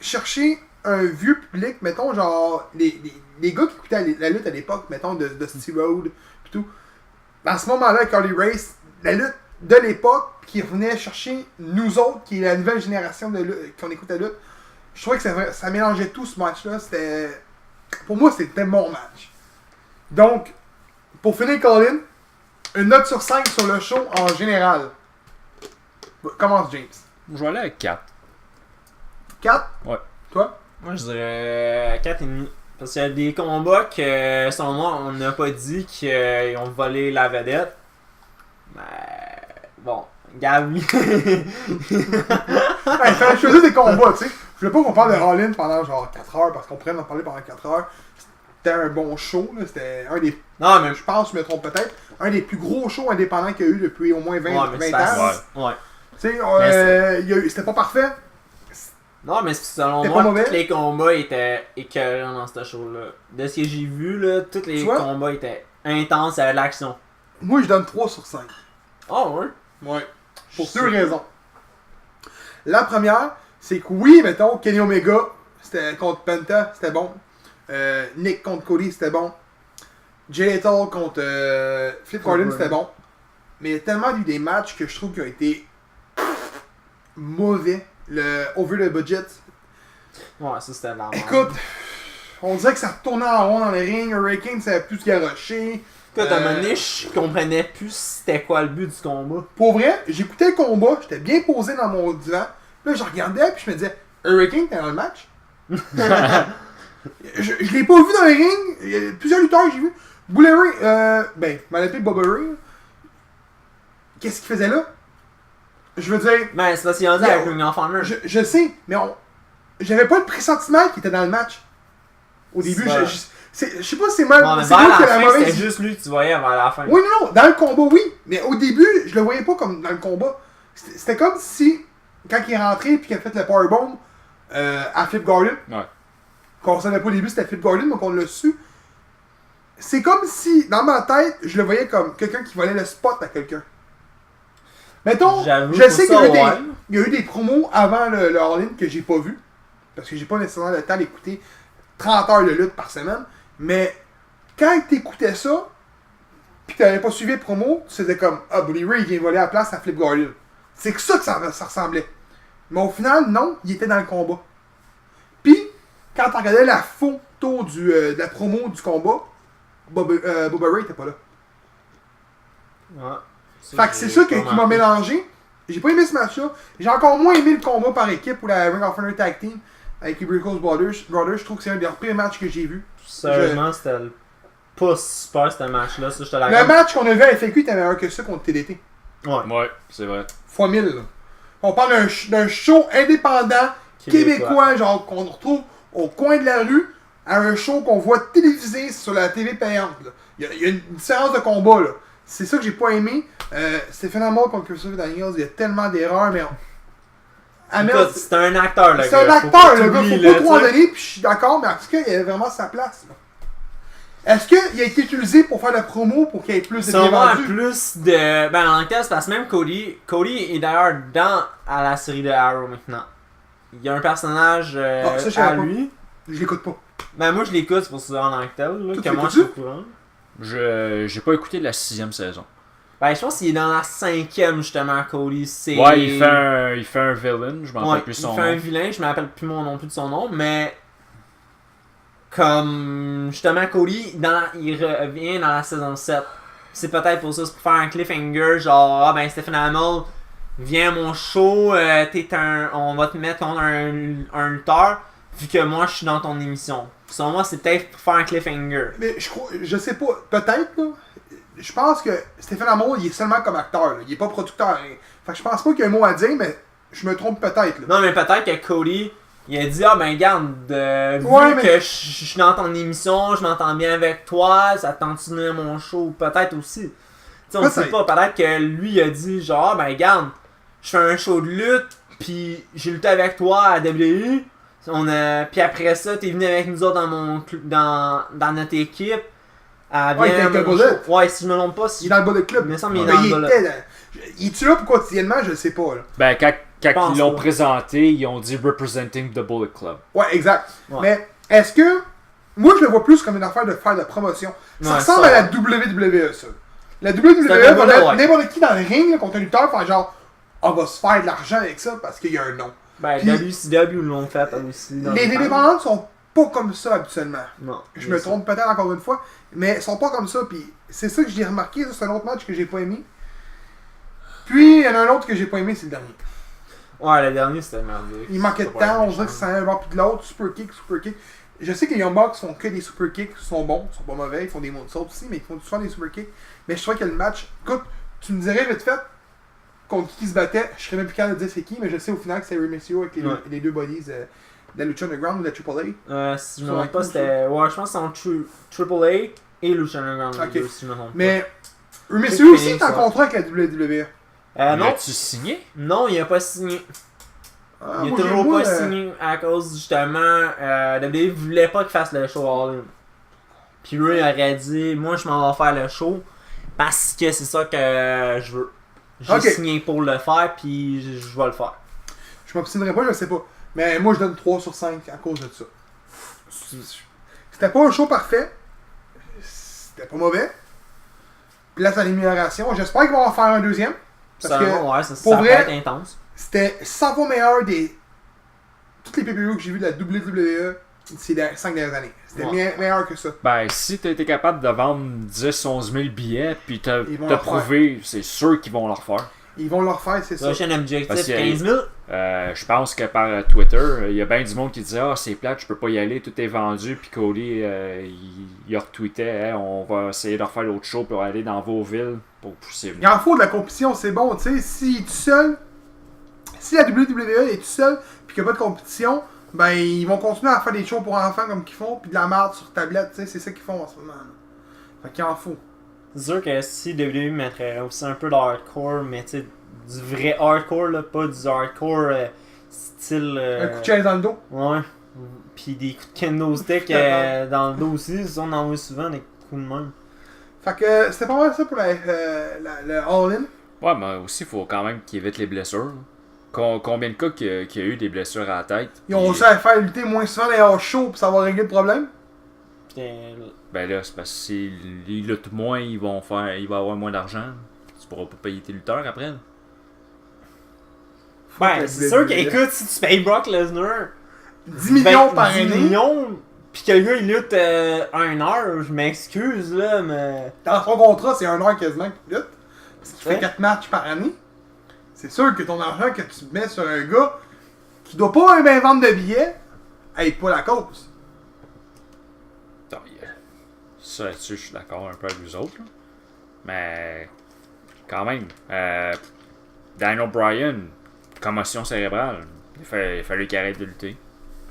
chercher un vieux public, mettons, genre, les gars qui écoutaient la lutte à l'époque, mettons, de Dusty Road, pis tout. À ce moment-là, avec Harley Race, la lutte de l'époque, qui revenait chercher nous autres, qui est la nouvelle génération de lutte, qu'on écoute la lutte, je trouvais que ça mélangeait tout ce match-là. C'était. Pour moi, c'était mon match. Donc, pour finir, Colin, une note sur 5 sur le show en général. Commence, James. Je vais aller avec 4. 4? Ouais. Toi? Moi, je dirais 4,5. Parce qu'il y a des combats que, selon moi, on n'a pas dit qu'ils ont volé la vedette. Mais bon, Gabi. Il fallait choisir des combats, tu sais. Je voulais pas qu'on parle de All-In pendant genre 4 heures, parce qu'on pourrait en parler pendant 4 heures. C'était un bon show, là. C'était un des, Non, mais je pense, je me trompe peut-être, un des plus gros shows indépendants qu'il y a eu depuis au moins 20, ouais, mais 20 c'est ans. facile. Ouais. Tu sais, Mais il y a eu- c'était pas parfait. Non, mais selon C'était moi, pas mauvais? tous les combats étaient écœurants dans ce show-là. De ce que j'ai vu, là, tous les Tu vois? combats étaient intenses, il y avait de l'action. Moi, je donne 3 sur 5. Oh, ouais. Ouais. Pour Je deux sais. raisons. La première, c'est que oui, mettons, Kenny Omega, c'était contre Penta, c'était bon. Nick contre Cody, c'était bon. Jay Lethal contre Flip Gordon, c'était bon. Mais il y a tellement eu des matchs que je trouve qui ont été mauvais. Le over the budget. Ouais, ça c'était de la merde. Écoute, on dirait que ça tournait en rond dans le ring. Hurricane, ça savait plus se garocher. Écoute, à un moment donné, je comprenais plus c'était quoi le but du combat. Pour vrai, j'écoutais le combat, j'étais bien posé dans mon divan. Là, je regardais, puis je me disais, Hurricane, t'es dans le match? je l'ai pas vu dans le ring. Il y a plusieurs lutteurs que j'ai vu. Bully Ray, m'en appelé Bubba Ray. Qu'est-ce qu'il faisait là? Je veux dire, Ben, c'est parce qu'il y a dit Yeah. avec Ring of Honor. je sais, mais j'avais pas le pressentiment qu'il était dans le match. Au début, Ouais. je sais pas si c'est mal. Non, mais c'est vers moi la qui ai la fin, mauvaise. c'était juste lui que tu voyais vers la fin. Oui, non, dans le combat, oui. Mais au début, je le voyais pas comme dans le combat. C'était comme si, quand il est rentré et qu'il a fait le powerbomb à Flip Gordon, Ouais. qu'on savait pas au début c'était Flip Gordon, mais qu'on l'a su. C'est comme si, dans ma tête, je le voyais comme quelqu'un qui volait le spot à quelqu'un. Mettons, J'avoue, je pour sais qu'il ça, y, a eu ouais. il y a eu des promos avant le All-In que j'ai pas vu. Parce que j'ai pas nécessairement le temps d'écouter 30 heures de lutte par semaine. Mais quand t'écoutais ça, pis que t'avais pas suivi les promos, tu faisais comme ah, Bully Ray il vient voler la place à Flip Gordon. C'est que ça que ça ressemblait. Mais au final, non, il était dans le combat. Puis, quand tu regardais la photo de la promo du combat, Bubba Ray était pas là. Ouais. Fait que c'est ça qui m'a mélangé. J'ai pas aimé ce match-là. J'ai encore moins aimé le combat par équipe ou la Ring of Honor Tag Team avec les Briscoe Brothers. Je trouve que c'est un des pires matchs que j'ai vu. Sérieusement, c'était pas super ce match-là, ça je te Le l'accorde. match qu'on a vu à FAQ était meilleur que ça contre TDT. Ouais. Ouais, c'est vrai. Fois 1000, là. On parle d'un show indépendant, québécois, genre qu'on retrouve au coin de la rue, à un show qu'on voit télévisé sur la TV payante. Là. Il y a une différence de combat, là. C'est ça que j'ai pas aimé. Stephen Amell contre Christopher Daniels, il y a tellement d'erreurs, mais... Amell, Écoute, c'est un acteur, le gars. c'est un Faut acteur, pas le gars. t'oublier, Faut pas là, trop en tu sais. donner, puis je suis d'accord, mais en tout cas, il avait vraiment sa place. Là. Est-ce qu'il a été utilisé pour faire la promo, pour qu'il y ait plus de Selon billets moi, vendus? plus de. Ben, en tant que c'est parce que même Cody est d'ailleurs à la série de Arrow maintenant. Il y a un personnage Ah, ça, je à savais pas. lui. Je l'écoute pas. Ben, moi je l'écoute, c'est pour ça en tant que tel, là, Toi, que tu moi je suis au l'écoutes-tu? courant. J'ai pas écouté la 6e saison. Ben, je pense qu'il est dans la 5e justement, Cody. C'est... Ouais, il fait un villain, je m'en Ouais, rappelle plus il son fait un nom. vilain, je me rappelle plus non plus de son nom, mais. Comme. Justement, Cody, il revient dans la saison 7. C'est peut-être pour ça, c'est pour faire un cliffhanger, genre, ah ben Stephen Amell, viens à mon show, on va te mettre contre un lutteur, vu que moi je suis dans ton émission. Selon moi, c'est peut-être pour faire un cliffhanger. Mais je sais pas, peut-être, là. Je pense que Stephen Amell, il est seulement comme acteur, là. Il est pas producteur. Hein. Fait que je pense pas qu'il y a un mot à dire, mais je me trompe peut-être, là. Non, mais peut-être que Cody, il a dit, ah ben regarde, vu Ouais, mais- que je suis dans ton émission, je m'entends bien avec toi, ça te tente de venir à mon show, peut-être aussi. Tu sais, on sait Peut-être. pas, peut-être que lui il a dit, genre, ah ben regarde, je fais un show de lutte, puis j'ai lutté avec toi à WWE, puis après ça, t'es venu avec nous autres dans notre équipe. Ouais, il était avec le mon Bullet. show. Ouais, si je me trompe pas, Il est dans le bas de club. Il me semble qu'il est Mais dans le il Bullet. était dans- Il est-tu là pour quotidiennement? Je sais pas, là. Ben, quand pense ils l'ont pas. présenté, ils ont dit Representing the Bullet Club. Ouais, exact. Ouais. Mais est-ce que... Moi, je le vois plus comme une affaire de faire de promotion. Ça Ouais, ressemble ça, à la ouais. WWE, ça. La WWE C'est un va combat, mettre ouais. n'importe qui dans le ring là, contre un lutteur, faire genre, on va se faire de l'argent avec ça parce qu'il y a un nom. Ben, Puis- WCW l'ont fait aussi. Dans Les le temps. indépendants sont pas comme ça habituellement. Non. Je me trompe peut-être encore une fois, mais ils sont pas comme ça. Puis c'est ça que j'ai remarqué. Ça, c'est un autre match que j'ai pas aimé. Puis il y en a un autre que j'ai pas aimé, c'est le dernier. Ouais, le dernier c'était merdique. Il manquait de C'était pas temps, on méchant. dirait que ça allait un bord puis de l'autre. Super kick. Je sais que les Young Bucks font que des super kicks, ils sont bons, ils sont pas mauvais, ils font des moonsaults aussi, mais ils font souvent des super kicks. Mais je trouvais que le match, écoute, tu me dirais vite fait contre qui se battait, je serais même plus capable de dire c'est qui, mais je sais au final que c'est Rey Mysterio avec Ouais. les deux bodies de la Lucha Underground ou de la AAA. Si je me Sur trompe pas, la c'était. Ouais, je pense que c'est en Triple A et Lucha Underground. Ok. les deux, si je me trompe pas. Mais Rey Mysterio aussi Phoenix, est en ouais. contrat avec la WWE. Non, L'as-tu signé? non, il a pas signé. Ah, Il a moi, toujours moi, pas signé à cause justement. WWE voulait pas qu'il fasse le show All In. Puis lui, il aurait dit, moi je m'en vais faire le show parce que c'est ça que je veux. J'ai Ok. signé pour le faire, puis je vais le faire. Je m'obstinerai pas, je sais pas. Mais moi, je donne 3 sur 5 à cause de ça. C'était pas un show parfait. C'était pas mauvais. Place à l'amélioration. J'espère qu'ils vont en faire un deuxième. Parce que, ouais, ça pour peut vrai, être intense. c'était 100 fois meilleur des. Toutes les PPU que j'ai vu de la WWE ces 5 dernières années. C'était Ouais. meilleur que ça. Ben, si t'as été capable de vendre 10-11 000 billets, puis t'as Ils vont t'as le refaire. prouvé, c'est sûr qu'ils vont le refaire. Ils vont le refaire, c'est ça. Prochain objectif, Parce que- 15 000. Je pense que par Twitter, il y a bien du monde qui disait ah c'est plate, je peux pas y aller, tout est vendu. Puis Cody, il retweetait, Hey, on va essayer de refaire l'autre show pour aller dans vos villes pour pousser. Il en faut de la compétition, c'est bon, tu sais. S'il est tout seul, si la WWE est tout seul, puis qu'il n'y a pas de compétition, ben ils vont continuer à faire des shows pour enfants comme qu'ils font, puis de la merde sur tablette, tu sais, c'est ça qu'ils font en ce moment. Là. Fait qu'il en faut. C'est sûr que si WWE mettrait aussi un peu de hardcore, mais tu sais, du vrai hardcore, là, pas du hardcore style. Un coup de chaise dans le dos. Ouais. Puis des coups de kendo stick dans le dos aussi, ça on en voit souvent des coups de main. Fait que c'était pas mal ça pour le All-In. Ouais, mais aussi, il faut quand même qu'ils évitent les blessures. Combien de cas qu'il y a eu des blessures à la tête? Ils ont puis- réussi à faire lutter moins souvent les hors shows pour savoir régler le problème. Putain, Ben là, c'est parce que s'ils luttent moins, il va avoir moins d'argent. Tu pourras pas payer tes lutteurs après. ben, c'est sûr qu'écoute, si tu payes Brock Lesnar 10 millions par 10 année. millions, pis que le gars il lutte 1 heure, je m'excuse là, mais. Dans son contrat, c'est 1 heure quasiment qu'il lutte. Parce qu'il fait Ouais. 4 matchs par année. C'est sûr que ton argent que tu mets sur un gars qui doit pas bien vendre de billets, aide pas la cause. Attends, Ça, là-dessus, je suis d'accord un peu avec vous autres. Là. Mais, quand même, Daniel Bryan, commotion cérébrale. Il fallait qu'il arrête de lutter.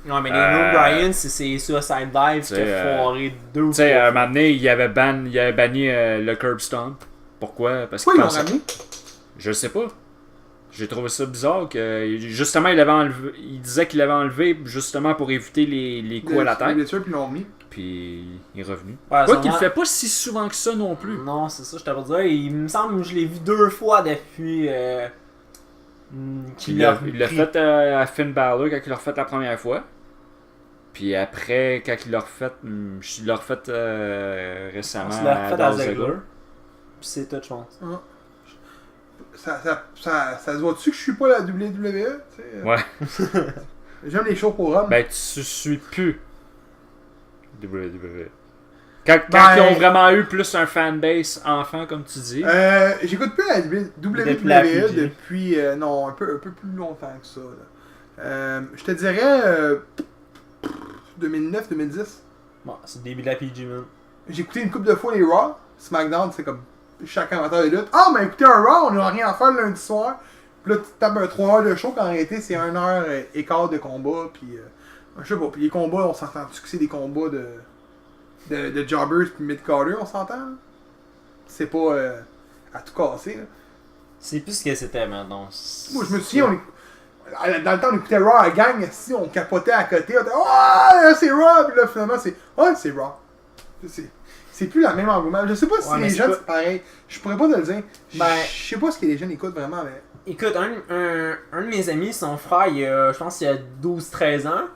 Non, mais Daniel Bryan, c'est ses Suicide Dive qui a foiré 2 Tu sais, à un moment donné, il avait banni le curb stomp. Pourquoi? Parce Pourquoi ils qu'il l'ont ramené? Je sais pas. J'ai trouvé ça bizarre que justement il disait qu'il l'avait enlevé justement pour éviter les coups à la Les tête. blessures, puis ils l'ont remis. Puis il est revenu. Ouais, Quoi qu'il le fait pas si souvent que ça non plus. Non, c'est ça, je t'avais dit. Il me semble que je l'ai vu 2 fois depuis qu'il l'a Il l'a fait à Finn Balor quand il l'a refait la première fois. Puis après, quand il l'a refait, il l'a refait récemment Il l'a refait à Dolph Ziggler. Ziggler. Puis c'est tout, je pense. Ça se voit-tu que je suis pas la WWE? T'sais? Ouais. J'aime les shows pour hommes. Ben, tu suis plus WWE. Quand Ben, ils ont vraiment eu plus un fanbase enfant, comme tu dis. J'écoute plus la Depuis la WWE PG. depuis non, un peu plus longtemps que ça. Là. Je te dirais 2009-2010. Bon, c'est le début de la PG, man. J'ai écouté une couple de fois les Raw. SmackDown, c'est comme chaque amateur de lutte. Ah, mais écoutez un Raw, on n'a rien à faire le lundi soir. Puis là, tu tapes un 3 heures de show, qu'en réalité, c'est 1 heure et quart de combat. Puis, je sais pas. Puis les combats, on s'entend-tu que c'est des combats de jobbers puis mid-carders, on s'entend? Là? C'est pas à tout casser. Là. C'est plus ce que c'était maintenant. Moi, je me souviens, dans le temps, on écoutait Raw à la gang, si on capotait à côté, on était oh, c'est Raw! Puis là, finalement, c'est Raw. C'est plus la même engouement. Je sais pas si Ouais, mais les c'est jeunes, pas- c'est pareil. Je pourrais pas te le dire. Ben- Je sais pas ce que les jeunes écoutent vraiment, mais. Écoute, un de mes amis, son frère, je pense qu'il a 12-13 ans.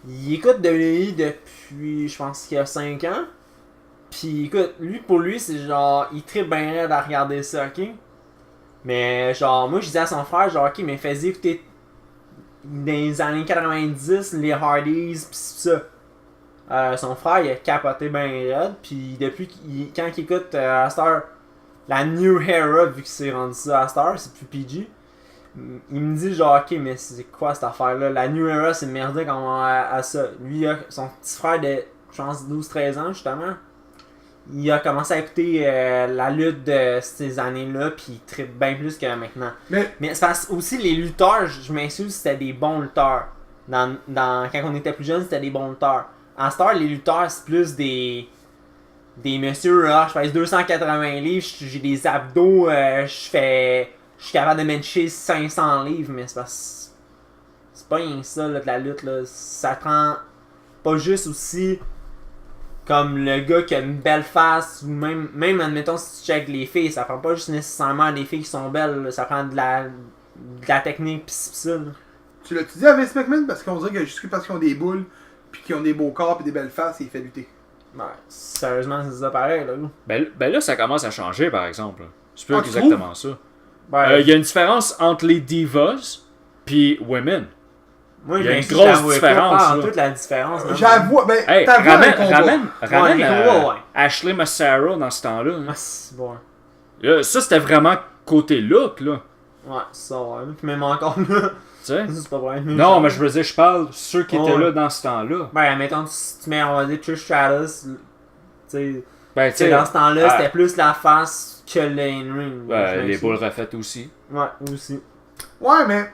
Il écoute WWE depuis, je pense qu'il a 5 ans. Puis écoute, pour lui, c'est genre, il tripe bien raide à regarder ça, ok? Mais genre, moi je disais à son frère, genre, ok, mais fais-y écouter dans les années 90, les Hardys, pis ça. Son frère, il a capoté bien raide, puis depuis quand il écoute à Star, la New Era, vu que c'est rendu ça à Star, c'est plus PG, il me dit genre, ok, mais c'est quoi cette affaire-là? La New Era, c'est merdique à ça. Lui, son petit frère de, je pense, 12-13 ans, justement, il a commencé à écouter la lutte de ces années-là, puis il tripe bien plus que maintenant. Mais Mais c'est parce que aussi les lutteurs, je m'insulte, c'était des bons lutteurs. Quand on était plus jeune, c'était des bons lutteurs. En Star, les lutteurs, c'est plus des messieurs, je pèse 280 livres, j'ai des abdos, je suis capable de bencher 500 livres, mais c'est parce c'est pas rien que ça, là, de la lutte, là. Ça prend pas juste aussi comme le gars qui a une belle face, ou même admettons si tu check les filles, ça prend pas juste nécessairement des filles qui sont belles, là, ça prend de la technique pis ça. Là. tu l'as-tu dit à Vince McMahon? Parce qu'on dirait que juste parce qu'ils ont des boules, puis qu'ils ont des beaux corps, puis des belles faces, il fait lutter. Ouais, sérieusement, c'est ça pareil, là. Ben là, ça commence à changer, par exemple. C'est plus Ah, tu exactement ça. Ouais, Il y a une différence entre les divas puis women. moi, il y a une je grosse l'avouais différence, pas en là. toute la différence. man. J'avoue, ben, Hey, t'as vu un combat. ramène les combats, ouais. Ashley Massaro dans ce temps-là. Ah, c'est bon. Là, ça, c'était vraiment côté look, là. Ouais, c'est ça, ouais. Puis même encore là, Tu sais? c'est pas vrai. Non, mais je veux dire, je parle de ceux qui étaient Ouais. là dans ce temps-là. Ben, mettons, si tu mets, on va dire, Trish Stratus, tu sais, Ben, tu sais, dans ce temps-là, ah, c'était plus la face que le in-ring. les boules refaites aussi. Ouais, aussi. Ouais, mais.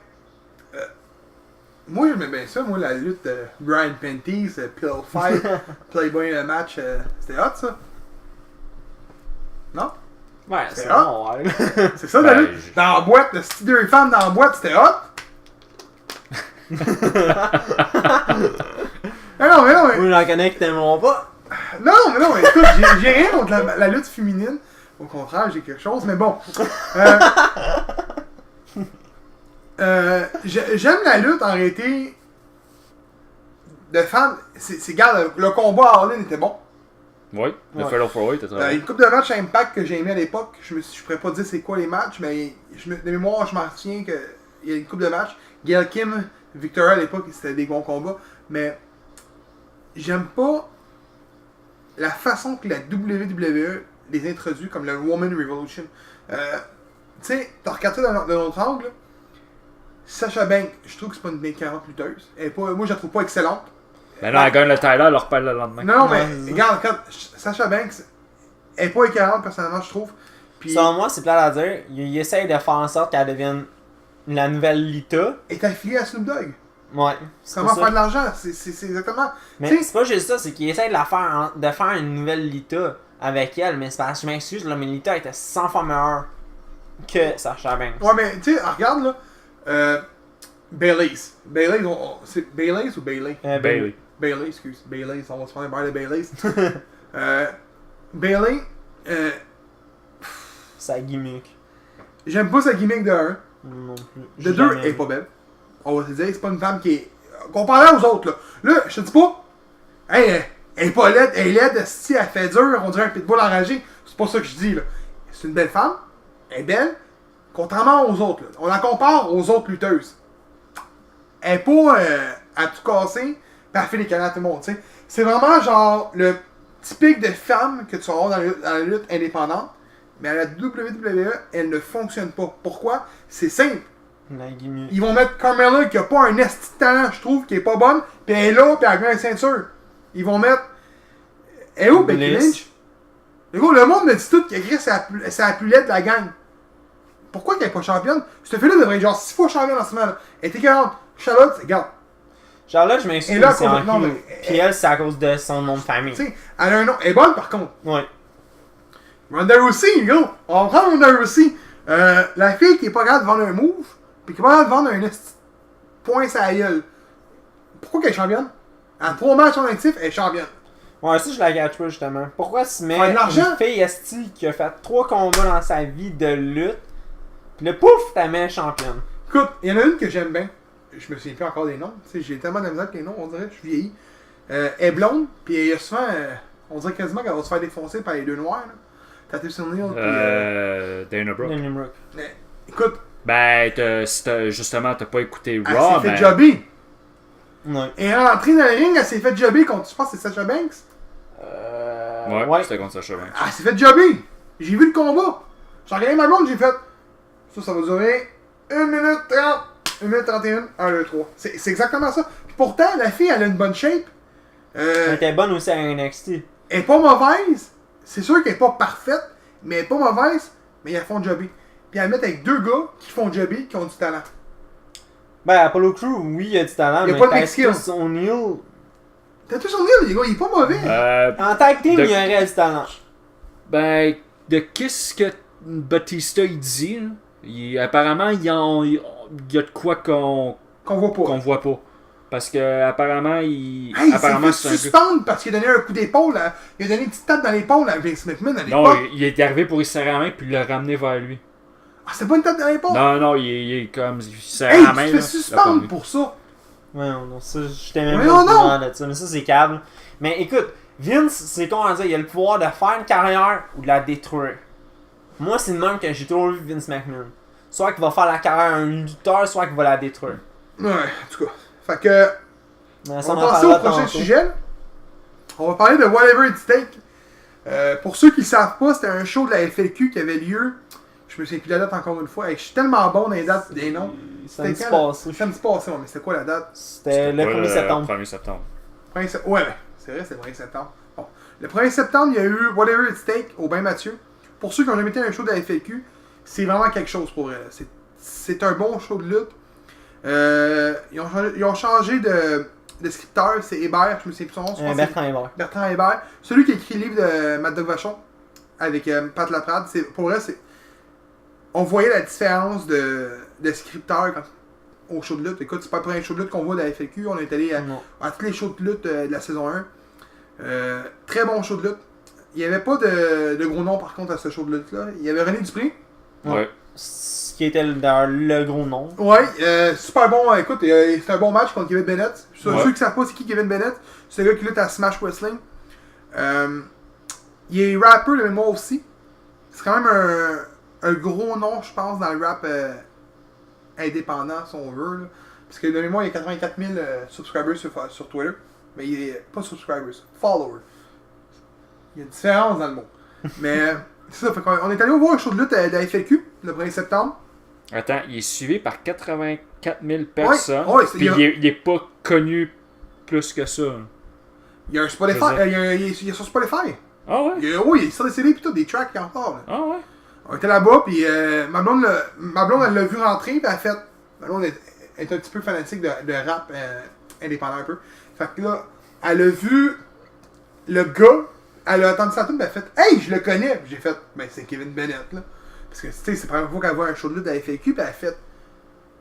Moi, j'aimais bien ça, moi, la lutte de Brian Panties, Pill Fight, Playboy match, c'était hot, ça. Non? Ouais, C'est c'est hot. bon, ouais. C'est ça, la Ben, lutte? Dans la boîte, le style deux femmes dans la boîte, c'était hot? mais non, mais. Moi, j'en connais qui t'aimeront pas. Non, mais non, écoute, j'ai rien contre la lutte féminine. Au contraire, j'ai quelque chose, mais bon. J'aime la lutte en réalité de femmes. Regarde, le combat à All-In était bon. Oui, le Ouais. Fatal 4 était très bon. Une couple de matchs à Impact que j'ai aimé à l'époque, je pourrais pas dire c'est quoi les matchs, mais de mémoire, je m'en souviens qu'il y a une couple de matchs. Gail Kim, Victoria à l'époque, c'était des bons combats, mais j'aime pas la façon que la WWE les introduit comme le Woman Revolution. Tu sais, t'as regardé ça d'un autre angle, Sasha Banks, je trouve que c'est pas une 40 lutteuse. Moi, je la trouve pas excellente. Ben là, elle gagne le Tyler, elle leur repelle le lendemain. Non, Ouais, mais c'est ça. regarde, Sasha Banks elle est pas écœurante, personnellement, je trouve. Puis, Selon moi, c'est plat à dire. Il essaye de faire en sorte qu'elle devienne la nouvelle Lita. elle est affiliée à Snoop Dogg. Ouais. c'est Comment pour faire ça. de l'argent? C'est exactement. Mais Tu sais, c'est pas juste ça, c'est qu'il essaye de faire une nouvelle Lita avec elle. Mais c'est parce que je m'excuse, là, mais Lita était 100 fois meilleure que Sasha Banks. ouais, mais tu sais, regarde là. Bayley's. C'est Bayley's ou Bayley? Bailey. Bayley, excuse. Bayley's, on va se faire un bar de Bayley's. Bayley, Sa gimmick. j'aime pas sa gimmick de 1. Non plus. De 2, elle est pas belle. On va se dire, c'est pas une femme qui est. Comparée aux autres, là. Là, je te dis pas. Hey, elle est pas laide, elle est laide, si elle fait dur, on dirait un pitbull enragé. C'est pas ça que je dis, là. C'est une belle femme, elle est belle, contrairement aux autres, là. On la compare aux autres lutteuses. Elle est pas à tout casser, pis elle fait les canards à tout le monde, tu sais. C'est vraiment genre le typique de femme que tu vas avoir dans la lutte indépendante, mais à la WWE, elle ne fonctionne pas. Pourquoi? C'est simple. La gimmick. Ils vont mettre Carmella qui a pas un esti de talent, je trouve, qui est pas bonne, pis elle est là, pis elle a gagné la ceinture. Ils vont mettre. Et où Becky Bliss. Lynch? Le gars, le monde me dit tout qu'elle écrit sa pulette de la gang. Pourquoi qu'elle est pas championne? Cette fille-là devrait être genre 6 fois championne en ce moment. Elle était 40. Charlotte, regarde. Charlotte, je m'excuse, Et là, c'est en non, heel. mais- Puis elle, c'est à cause de son nom de famille. Tu sais, elle a un nom. Elle est bonne par contre. Ouais. Ronda Rousey, gros. On va prendre Ronda Rousey. La fille qui est pas capable de vendre un move, pis qui est pas capable de vendre un esti point sa gueule. Pourquoi qu'elle est championne? En 3 matchs en actif, elle est championne. Ouais, ça, je la gâche pas, justement. Pourquoi tu mets Faire de l'argent? une fille esti qui a fait 3 combats dans sa vie de lutte, pis le pouf, t'as mets championne. Écoute, il y en a une que j'aime bien. Je me souviens plus encore des noms. Tu sais, j'ai tellement de misère avec les noms, on dirait. Je suis vieilli. Elle est blonde, puis il y a souvent. On dirait quasiment qu'elle va se faire défoncer par les deux noirs. Là. Tatis O'Neal, puis. Dana Brooke. Dana Brooke. Écoute, Ben, justement, t'as pas écouté elle Raw, s'est fait mais... jobber. Ouais. Elle est rentrée dans le ring, elle s'est fait jobber contre. Je pense que c'est Sasha Banks. Ouais, c'était contre Sasha Banks. Elle s'est fait jobber. J'ai vu le combat. J'ai regardé ma blonde, j'ai fait. Ça va durer 1 minute 30. 1 minute 31. 1, 2, 3. C'est exactement ça. Puis pourtant, la fille, elle a une bonne shape. Elle était bonne aussi à NXT. Elle est pas mauvaise. C'est sûr qu'elle est pas parfaite, mais elle est pas mauvaise, mais ils la font jobber. Puis elle met avec 2 gars qui font jobber, qui ont du talent. Ben, Apollo Crew, oui, il a du talent, Il y a mais pas de t'as Mexicain. tous O'Neal. T'as tout son deal, les gars, il est pas mauvais. En tag team, De- il y aurait du talent. Ben, de qu'est-ce que Batista il dit, là? Apparemment, il y a de quoi qu'on Qu'on voit pas. voit pas. Parce que apparemment, Hey, apparemment il s'est c'est fait un gars... suspendre parce qu'il a donné un coup d'épaule. Il a donné une petite tape dans l'épaule à Vince McMahon à Non, l'époque. il est arrivé pour y serrer la main puis il l'a ramené vers lui. Ah, c'est pas une tape dans l'épaule? Non, il est comme... Il serre Hey, la main, tu là, te fais il l'a pas suspendre vu. pour ça. Ouais, non, ça, j'étais même Mais pas non, au non. courant de ça, mais ça, c'est câble. Mais écoute, Vince, c'est con à dire, il a le pouvoir de faire une carrière ou de la détruire. Moi, c'est le même que j'ai toujours vu Vince McMahon. Soit qu'il va faire la carrière à un lutteur, soit qu'il va la détruire. Ouais, en tout cas. Fait que, Mais ça, on on va en passer au parlera prochain tantôt. sujet. là. On va parler de Whatever It Takes. Pour ceux qui ne savent pas, c'était un show de la FLQ qui avait lieu. Je me souviens plus de la date encore une fois. Hey, je suis tellement bon dans les dates et des noms. Samedi C'était quand, passé. Samedi passé, ouais, mais c'était quoi la date? C'était le Ouais, 1er septembre. 1er septembre. Ouais, c'est vrai, c'est le 1er septembre. Bon. Le 1er septembre, il y a eu Whatever It Takes au Bain Mathieu. Pour ceux qui ont jamais été à un show de la FLQ, c'est vraiment quelque chose pour vrai. C'est un bon show de lutte. Ils ont changé de scripteur, c'est Hébert, je me souviens plus son nom. je pense que c'est Bertrand Hébert. Bertrand Hébert. Celui qui a écrit le livre de Mad Dog Vachon avec Pat Laprade. Pour vrai, on voyait la différence de scripteur au show de lutte. Écoute, c'est pas le premier show de lutte qu'on voit de la FLQ. On est allé Non. à tous les shows de lutte de la saison 1. Très bon show de lutte. Il n'y avait pas de gros nom par contre à ce show de lutte-là. Il y avait René Dupré. Ouais. Ce qui était le gros nom. Ouais, super bon. Écoute, c'est un bon match contre Kevin Bennett. Ceux Ouais. qui ne savent pas c'est qui Kevin Bennett, c'est le gars qui lutte à Smash Wrestling. Il est rapper de mémoire aussi. C'est quand même un gros nom, je pense, dans le rap indépendant, si on veut. Là. Parce que de mémoire, il y a 84 000 subscribers sur Twitter. Mais il est pas subscribers, followers. Il y a une différence dans le mot. Mais c'est ça, fait qu'on est allé voir un show de lutte de la FLQ le 1er septembre. Attends, il est suivi par 84 000 personnes. Ouais, puis il est pas connu plus que ça. Il y a un Spotify. Je sais. Il y a sur Spotify. Ah ouais? Oui, il sort des CD pis tout, des tracks encore. Là. Ah ouais? On était là-bas, puis ma blonde, elle l'a vu rentrer, puis elle a fait. Ma blonde est un petit peu fanatique de rap indépendant un peu. Fait que là, elle a vu le gars, elle a entendu sa tune, puis elle a fait Hey, je le connais! Puis j'ai fait Ben, c'est Kevin Bennett, là. Parce que, tu sais, c'est la première fois qu'elle voit un show de lutte à la FAQ, puis elle a fait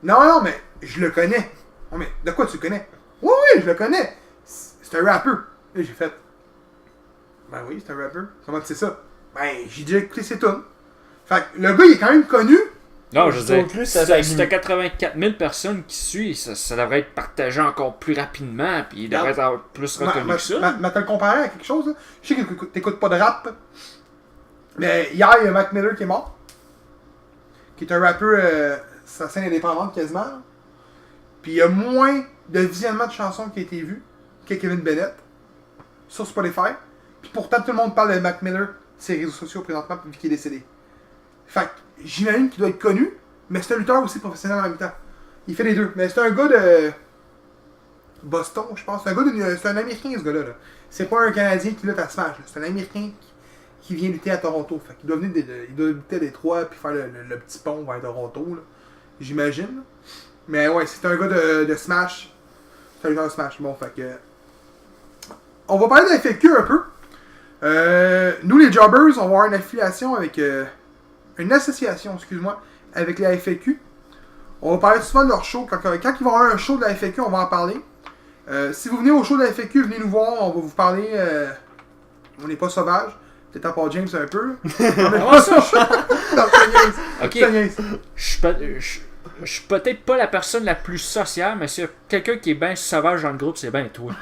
Non, mais je le connais. Oh, mais de quoi tu le connais? Oui, je le connais. C'est un rappeur. Et j'ai fait Ben oui, c'est un rappeur. Comment tu sais ça? Ben, j'ai déjà écouté ses tunes. Fait que le gars, il est quand même connu. Non, je veux dire, plus, si t'as 84 000 personnes qui suivent, ça devrait être partagé encore plus rapidement, puis il devrait être plus reconnu que ça. Mais t'as le comparé à quelque chose, là. Je sais que t'écoutes pas de rap, mais hier, il y a Mac Miller qui est mort. Qui est un rappeur, sa scène indépendante quasiment. Là. Puis il y a moins de visionnement de chansons qui a été vu que Kevin Bennett sur Spotify. Puis pourtant, tout le monde parle de Mac Miller sur les réseaux sociaux présentement, vu qu'il est décédé. Fait que j'imagine qu'il doit être connu, mais c'est un lutteur aussi professionnel en même temps. Il fait les deux. Mais c'est un gars de Boston, je pense. C'est un Américain, ce gars-là. Là. C'est pas un Canadien qui lutte à Smash. Là. C'est un Américain qui vient lutter à Toronto. Fait qu'il doit venir il doit lutter à Détroit puis faire le petit pont vers Toronto. Là. J'imagine. Là. Mais ouais, c'est un gars de Smash. C'est un lutteur de Smash. Bon, fait que... On va parler de la FAQ un peu. Nous, les Jobbers, on va avoir une affiliation avec... une association, excuse-moi, avec la FAQ. On va parler souvent de leur show. Quand ils vont avoir un show de la FAQ, on va en parler. Si vous venez au show de la FAQ, venez nous voir, on va vous parler. On n'est pas sauvage. Peut-être à part James un peu. Comment ça? Non, Ok. Je suis peut-être pas la personne la plus sociale, mais s'il y a quelqu'un qui est bien sauvage dans le groupe, c'est bien toi.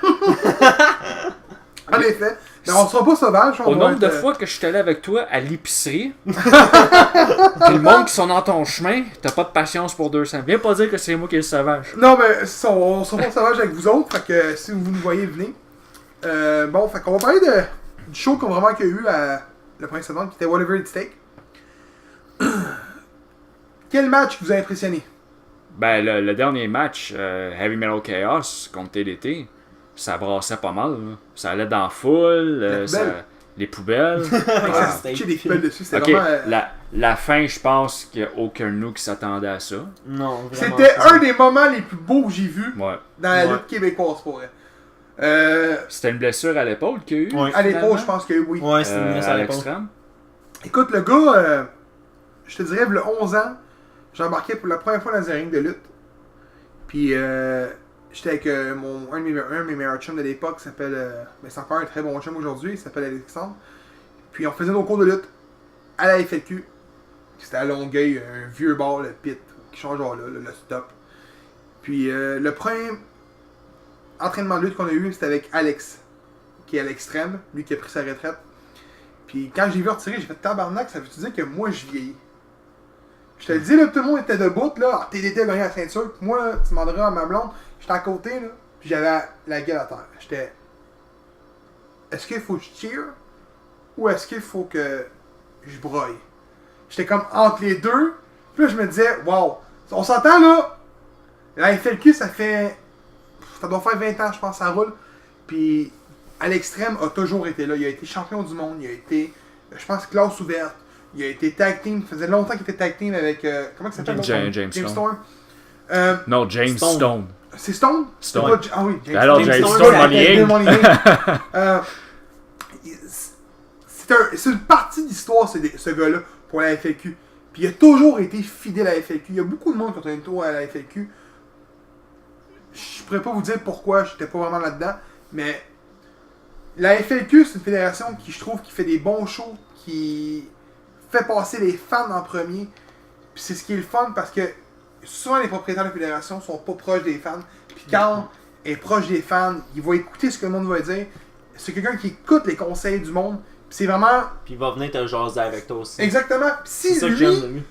En effet. Mais on sera pas sauvage. Au nombre de fois que je suis allé avec toi à l'épicerie, puis le monde qui sont dans ton chemin, t'as pas de patience pour 200. Viens pas dire que c'est moi qui est le sauvage. Non, mais on sera pas sauvage avec vous autres. Fait que si vous nous voyez, venez. Bon, fait qu'on va parler du show qu'on vraiment qu'il y a eu à le Prince Edward, qui était Whatever It Take. Quel match vous a impressionné? Ben, le dernier match, Heavy Metal Chaos contre TDT, ça brassait pas mal. Là. Ça allait dans la foule, les poubelles. J'ai des poubelles dessus, c'était Ok, vraiment... la fin, je pense qu'il n'y a aucun de nous qui s'attendait à ça. Non, vraiment. C'était un des moments les plus beaux que j'ai vus Ouais. dans la lutte québécoise, pour vrai. C'était une blessure à l'épaule qu'il y a eu. Ouais. À l'épaule, je pense que oui. Ouais, c'était une messe à à l'époque. l'extrême. Écoute, le gars, je te dirais, il y a 11 ans, j'embarquais pour la première fois dans un ring de lutte. Puis, j'étais avec un de mes meilleurs chums de l'époque, qui s'appelle... mais c'est encore un très bon chum aujourd'hui, il s'appelle Alexandre. Puis, on faisait nos cours de lutte à la FLQ. C'était à Longueuil, un vieux bar, le pit, qui change genre là, le stop. Puis, le premier entraînement de lutte qu'on a eu, c'était avec Alex, qui est à l'extrême, lui qui a pris sa retraite. Puis quand j'ai vu retirer, j'ai fait tabarnak, ça veut-tu dire que moi je vieillis? Je te le dis, là, tout le monde était debout, là, TDT a gagné la ceinture, puis moi, là, tu demanderas à ma blonde, j'étais à côté, là, puis j'avais la gueule à terre. J'étais. Est-ce qu'il faut que je cheer? Ou est-ce qu'il faut que je broille? J'étais comme entre les deux, puis là, je me disais, wow, on s'entend, là, la FLQ, ça doit faire 20 ans, je pense, ça roule, puis. À l'extrême a toujours été là. Il a été champion du monde. Il a été, je pense, classe ouverte. Il a été tag team. Ça faisait longtemps qu'il était tag team avec. Comment il s'appelle? James Storm. Non, James Stone. C'est Stone? Stone. Ah oui, James Alors, Stone. James Stone, Money Inc. C'est une partie d'histoire, ce gars-là, pour la FLQ. Puis il a toujours été fidèle à la FLQ. Il y a beaucoup de monde qui ont un tour à la FLQ. Je pourrais pas vous dire pourquoi, j'étais pas vraiment là-dedans. Mais la FLQ, c'est une fédération qui, je trouve, qui fait des bons shows, qui fait passer les fans en premier. Puis c'est ce qui est le fun parce que souvent les propriétaires de la fédération sont pas proches des fans. Puis quand il est proche des fans, il va écouter ce que le monde va dire. C'est quelqu'un qui écoute les conseils du monde. Puis c'est vraiment... Puis il va venir te jaser avec toi aussi. Exactement. Puis si C'est ça que j'aime de lui, lui.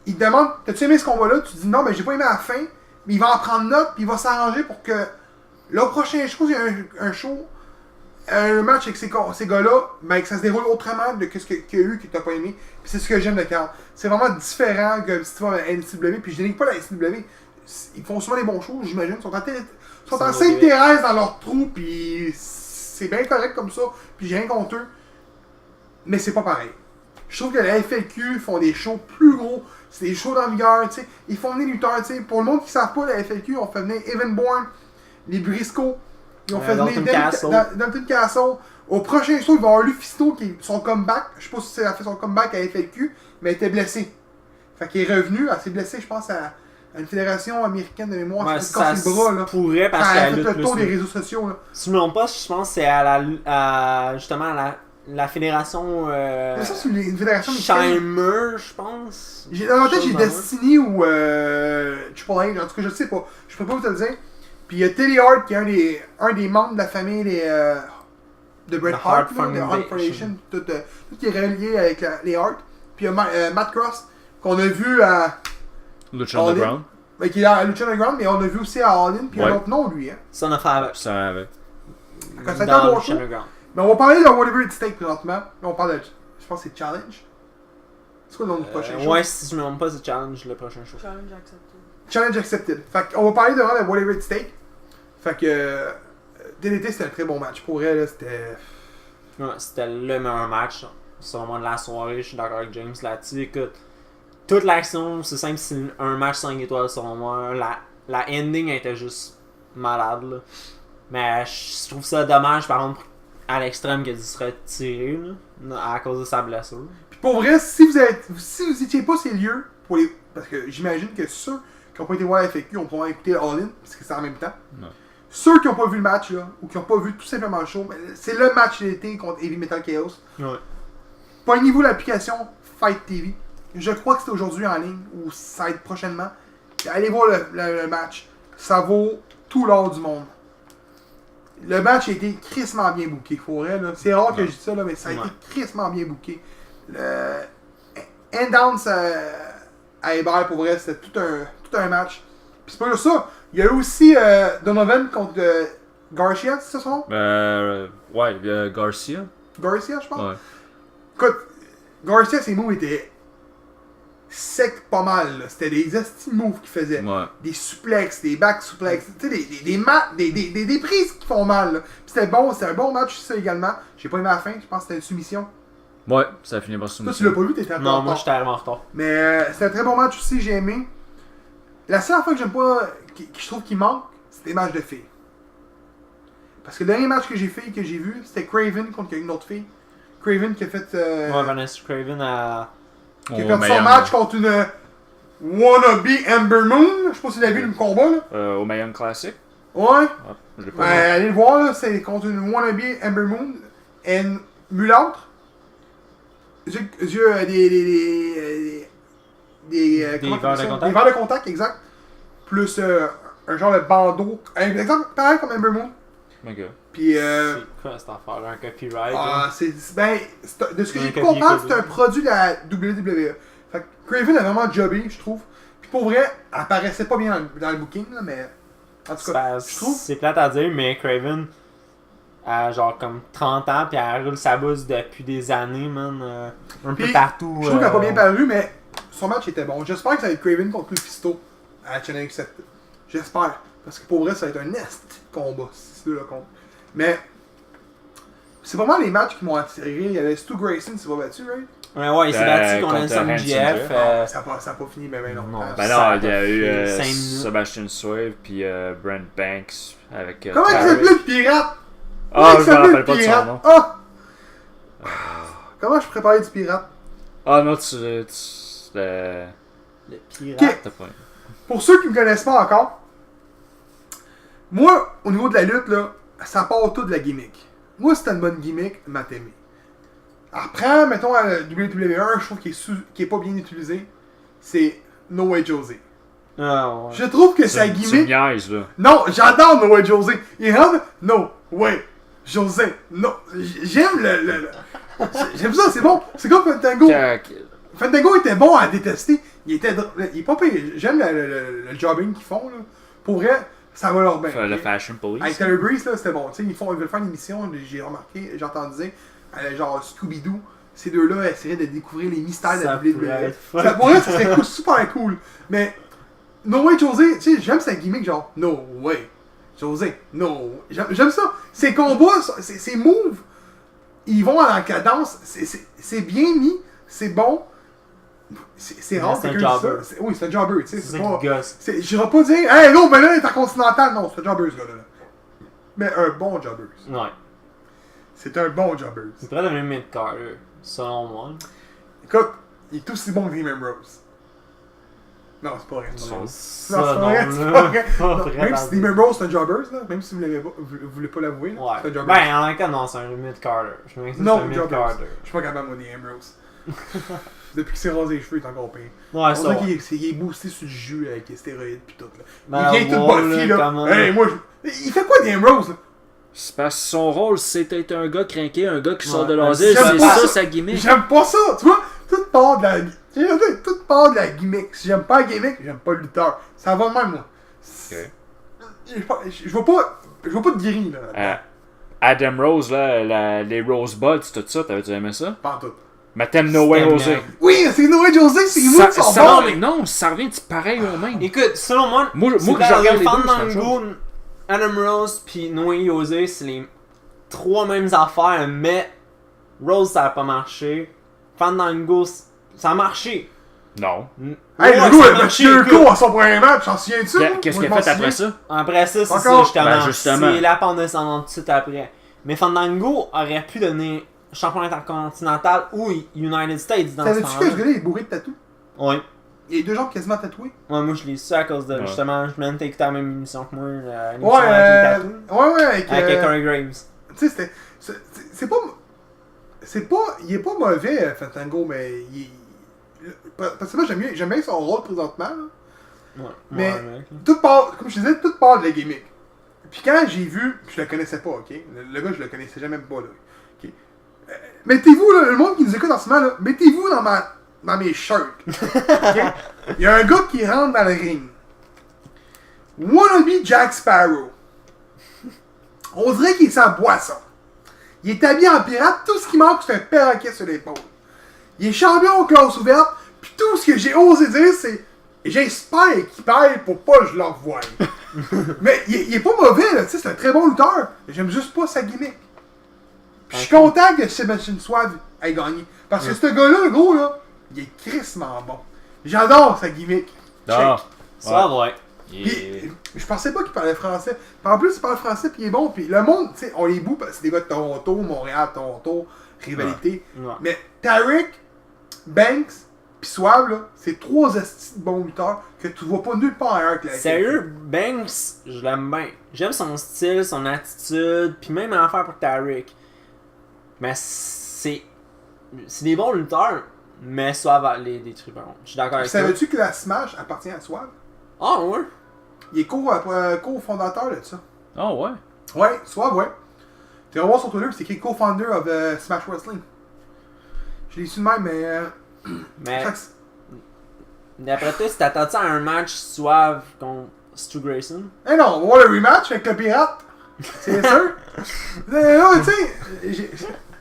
il te demande, t'as-tu aimé ce combat-là? Tu dis non, mais j'ai pas aimé la fin. Mais il va en prendre note, puis il va s'arranger pour que le prochain show, il y a un show, un match avec ces gars-là, ben, que ça se déroule autrement de ce qu'il y a eu que t'as pas aimé. Puis c'est ce que j'aime de Carl. C'est vraiment différent que si tu vas à la NCW, puis je dénigre pas la NCW. ils font souvent des bons shows, j'imagine. Ils sont Sont en Sainte-Thérèse dans leur trou, puis c'est bien correct comme ça, puis j'ai rien contre eux. Mais c'est pas pareil. Je trouve que la FLQ font des shows plus gros, c'est des shows d'envigueur, tu sais. Ils font venir les lutteurs, tu sais. Pour le monde qui ne savent pas, la FLQ, on fait venir Evan Bourne, les Briscoe, ils ont fait venir Dalton Castle. Au prochain show, il va y avoir Lufisto qui est son comeback. Je sais pas si c'est a fait son comeback à FLQ, mais il était blessé. Fait qu'il est revenu, elle s'est blessé, je pense, à une fédération américaine de mémoire. Ouais, Ça cassé le bras, là. pourrait parce Ça a qu'elle fait lutte le tour plus. des réseaux sociaux, là. Si je me trompe pas, je pense que c'est à justement à la fédération Mais ça, c'est une fédération américaine. Shimer, je pense. Dans ma tête, Chose j'ai dans le Destiny ou Triple H, en tout cas, je sais pas. Je peux pas vous te le dire. Puis il y a Teddy Hart qui est un des membres de la famille de Bret Hart, là, de Hart Foundation, tout qui est relié avec les Hart. Puis il y a Matt Cross, qu'on a vu à Lucha All In. Underground. Qui est à Lucha Underground, mais on a vu aussi à All In, puis il y a un Ouais. autre nom, lui. Hein. Son of Havoc. Ça avait. Quand ça a été Dans un bon Lucha show. Underground. Mais on va parler de Whatever It Takes présentement. Là, on parle de, je pense que c'est Challenge. C'est quoi le nom du prochain show? Ouais, si je me trompe pas, c'est Challenge le prochain show. Challenge accepté. Challenge Accepted. Fait qu'on va parler de Whatever It Takes. Fait que DDT, c'était un très bon match. Pour elle, là, c'était... Ouais, c'était le meilleur match, selon moi, de la soirée. Je suis d'accord avec James là-dessus. Écoute, toute l'action, c'est simple, c'est un match 5 étoiles selon moi. La ending était juste malade, là. Mais je trouve ça dommage, par contre, à l'extrême qu'il a dû se retirer, là, à cause de sa blessure. Puis pour vrai, si vous étiez pas ces lieux, parce que j'imagine que ceux qui n'ont pas été voir la FAQ ont probablement écouté All In, parce que c'est en même temps. Non. Ceux qui n'ont pas vu le match, là, ou qui n'ont pas vu tout simplement le show, c'est le match d'été contre Heavy Metal Chaos. Ouais. Pognez-vous l'application Fight TV. Je crois que c'est aujourd'hui en ligne, ou ça va être prochainement. Puis allez voir le match. Ça vaut tout l'or du monde. Le match a été crissement bien booké, pour vrai. Là. C'est rare que je dise ça, là, mais ça a été crissement bien booké. Le End-Downs à Hébert, pour vrai, c'était tout un match. Puis c'est pas juste ça. Il y a eu aussi Donovan contre Garcia, c'est ça son nom? Ouais, Garcia. Garcia, je pense. Ouais. Écoute, Garcia, ses moves étaient secs pas mal. Là. C'était des esti moves qu'il faisait. Ouais. Des suplexes, des back suplexes, tu sais, des prises qui font mal. Là. Puis c'était bon, c'était un bon match ça également. J'ai pas aimé la fin, je pense que c'était une soumission. Ouais, ça a fini par Toi, soumission. tu l'as pas vu, t'étais en Non, retard. moi j'étais arrivé en retard. Mais c'était un très bon match aussi, j'ai aimé. La seule fois que j'aime pas, que je trouve qu'il manque, c'est des matchs de filles. Parce que le dernier match que j'ai fait, que j'ai vu, c'était Craven contre une autre fille. Craven qui a fait, Ouais, Vanessa Craven a. qui a perdu son match contre une wannabe Ember Moon. Je sais pas si vous avez vu le combat là. Au Mayan Classic. Ouais. Ah, je l'ai pas Ben, allez le voir là, c'est contre une wannabe Ember Moon. Une mulâtre. Yeux Des comment on verres appelle de ça? contact. Des verres de contact, exact. Plus un genre de bandeau. Exemple, pareil comme Ember Moon. Ok. Puis C'est quoi cette affaire? Un copyright? ah, là? de ce que Un j'ai pu copier-coller. comprendre, c'est un produit de la WWE. Fait que Craven a vraiment jobé, je trouve. Puis pour vrai, elle apparaissait pas bien dans le booking, là, mais en tout cas, je trouve. C'est plate à dire, mais Craven a genre comme 30 ans, puis elle roule sa bouse depuis des années, man. Un peu Puis, partout. Je trouve qu'elle a pas bien paru, mais son match était bon. J'espère que ça va être Craven contre Lufisto à la Challenge Accepted. J'espère. Parce que pour vrai, ça va être un nest de combat, si c'est le compte. Mais c'est vraiment les matchs qui m'ont attiré. Il y avait Stu Grayson, c'est pas battu, right? Ouais, il s'est battu contre contre Handsome Handsome Jeff. Jeff. Ça a pas fini, mais non. non. Ben Ça a non, il y a eu fait 5 minutes. Sebastian Swave puis Brent Banks avec. Comment il Tyrus. s'appelait le pirate? Ah, Comment il je me s'appelait, rappelle pas de son nom. Ah! Comment je préparais du pirate? Ah non, tu Le pirate. Ok. t'as pas. Pour ceux qui ne me connaissent pas encore, moi, au niveau de la lutte, là, ça part tout de la gimmick. Moi, si t'as une bonne gimmick, m'a t'aimé. Après, mettons, à la WWE, je trouve qu'il est pas bien utilisé. C'est No Way Jose. Ah, ouais. Je trouve que sa Tu me gimmick. niaises, là. Non, j'adore No Way Jose. Il rentre No Way Jose. Non. J'aime J'aime ça, c'est bon. C'est comme Fandango. Fandango était bon à détester. Il est pas payé. J'aime le jobbing qu'ils font. Là. Pour vrai, ça va leur bien. Le Fashion Police. Avec Tyler Breeze, là, c'était bon. Tu sais, ils veulent faire une émission, j'ai remarqué, j'ai entendu dire, genre Scooby-Doo. Ces deux-là essaieraient de découvrir les mystères de Ça la WWE. pourrait être fun. Ça pourrait, ça serait super cool. Mais No Way José, tu sais, j'aime sa gimmick genre No Way José, no. J'aime ça. Ses combats, ses moves, ils vont à la cadence, c'est bien mis, c'est bon. C'est rare c'est un quelqu'un dit jobber. ça. Oui, c'est un jobber, tu sais. C'est C'est ça pas. qui gosse. Je vais pas dire, hey, gros, ben là, il est en continental. Non, c'est un jobber, ce gars-là. Mais un bon jobber. Ouais. C'est un bon jobber. Il pourrait devenir mid-carder, selon moi. Écoute, il est aussi bon que Dean Ambrose. Non, c'est pas vrai. C'est pas vrai. Ça, Non, c'est pas vrai, c'est là. pas vrai. Pas Non, vrai même dans si le- Dean Ambrose, c'est un jobber, là, même si vous voulez pas l'avouer, là, Ouais. c'est un jobber. Ben, en un cas, non, c'est un mid-carder. Je me dis que Non, c'est un jobber. mid-carder. Je suis pas capable, moi, Dean Ambrose. Depuis qu'il s'est rasé les cheveux, il est encore pire. Ouais, On ça. dirait Ouais. qu'il est boosté sur le jus avec les stéroïdes pis tout, là. Ben, Il vient tout Wall, buffy, là, là. comment- Hey, moi, il fait quoi, Dean Ambrose, là? C'est parce que son rôle, c'est d'être un gars craqué, un gars qui sort de Ouais, l'asile, j'aime c'est pas ça ça. sa gimmick. J'aime pas ça, tu vois? Toute part de la... Toute part de la gimmick. Si j'aime pas la gimmick, j'aime pas le lutteur. Ça va de même, moi. Je vois pas de guéri, là. Adam Rose, là, les Rosebuds, tout ça, t'avais-tu aimé ça? Pas en tout. Mais t'aimes No Way C'était José. merde. Oui, c'est Noé José, c'est vous qui sont ça, bons. non, ça revient pareil au même. Écoute, selon moi, Moi, c'est que je regarde les deux, c'est la même Fandango, Adam Rose puis Noé José, c'est les trois mêmes affaires, mais Rose ça a pas marché. Fandango, ça a marché. Non. Hey, Ouais, le ça gars, a il a marché, battu écoute. Jericho à son premier match, j'en souviens-tu? moi? Qu'est-ce Moi, qu'il je a fait m'en après souviens. ça? Après ça, c'est Encore? ça, Ben, justement. C'est la pente descendante tout de suite après. Mais Fandango aurait pu devenir champion intercontinental ou United States dans ce Savais-tu que ce temps-là. gars-là est bourré de tatous? Ouais. Il a deux jambes quasiment tatouées. Ouais, moi je l'ai su à cause de Ouais. justement, je viens de t'écouter la même émission que moi, l'émission Ouais, avec les tatous. ouais, Avec Corey Graves. Tu sais, c'est pas... Il est pas mauvais, Fandango, mais parce que moi, j'aime bien son rôle présentement, là. Ouais. Mais- Ouais, mec. Tout part, comme je disais, tout part de la gimmick. Puis quand j'ai vu, je le connaissais pas, ok? Le gars, je le connaissais jamais pas, là. Ok? Mettez-vous, là, le monde qui nous écoute en ce moment, là, mettez-vous dans mes shirts. Ok? Il y a un gars qui rentre dans le ring. Wannabe Jack Sparrow. On dirait qu'il est sans boisson. Il est habillé en pirate, tout ce qui manque, c'est un perroquet sur l'épaule. Il est champion aux classes ouvertes, puis tout ce que j'ai osé dire, c'est j'espère qu'il perd pour pas que je le revoie. Mais il est pas mauvais, là, tu sais, c'est un très bon lutteur. J'aime juste pas sa gimmick. Puis je suis content que Sebastian Suave ait gagné. Parce que ce gars-là, gros, là, il est crissement bon. J'adore sa gimmick. Ah. Ça va, ouais. Puis, je pensais pas qu'il parlait français. Puis en plus, il parle français, puis il est bon. Puis le monde, tu sais, on les boue parce que c'est des gars de Toronto, Montréal, Toronto, rivalité. Ouais. Mais Tarek, Banks, puis Suave, là, c'est trois astis de bons lutteurs que tu vois pas nulle part ailleurs que la Sérieux, Banks, je l'aime bien. J'aime son style, son attitude, puis même en affaire pour Tarek. Mais c'est des bons lutteurs, mais soit les détruits. Bon, je suis d'accord avec toi. Savais-tu que la Smash appartient à Suave? Ah ouais? Il est co-fondateur de ça. Ah ouais? Ouais, Suave, ouais. Tu vas voir sur Twitter, c'est écrit co-founder of Smash Wrestling. Je l'ai su de même, mais... Mais fait que d'après toi, si t'attends-tu à un match suave contre Stu Grayson? Eh non, on va voir le rematch avec le pirate. C'est sûr. Non, tu sais,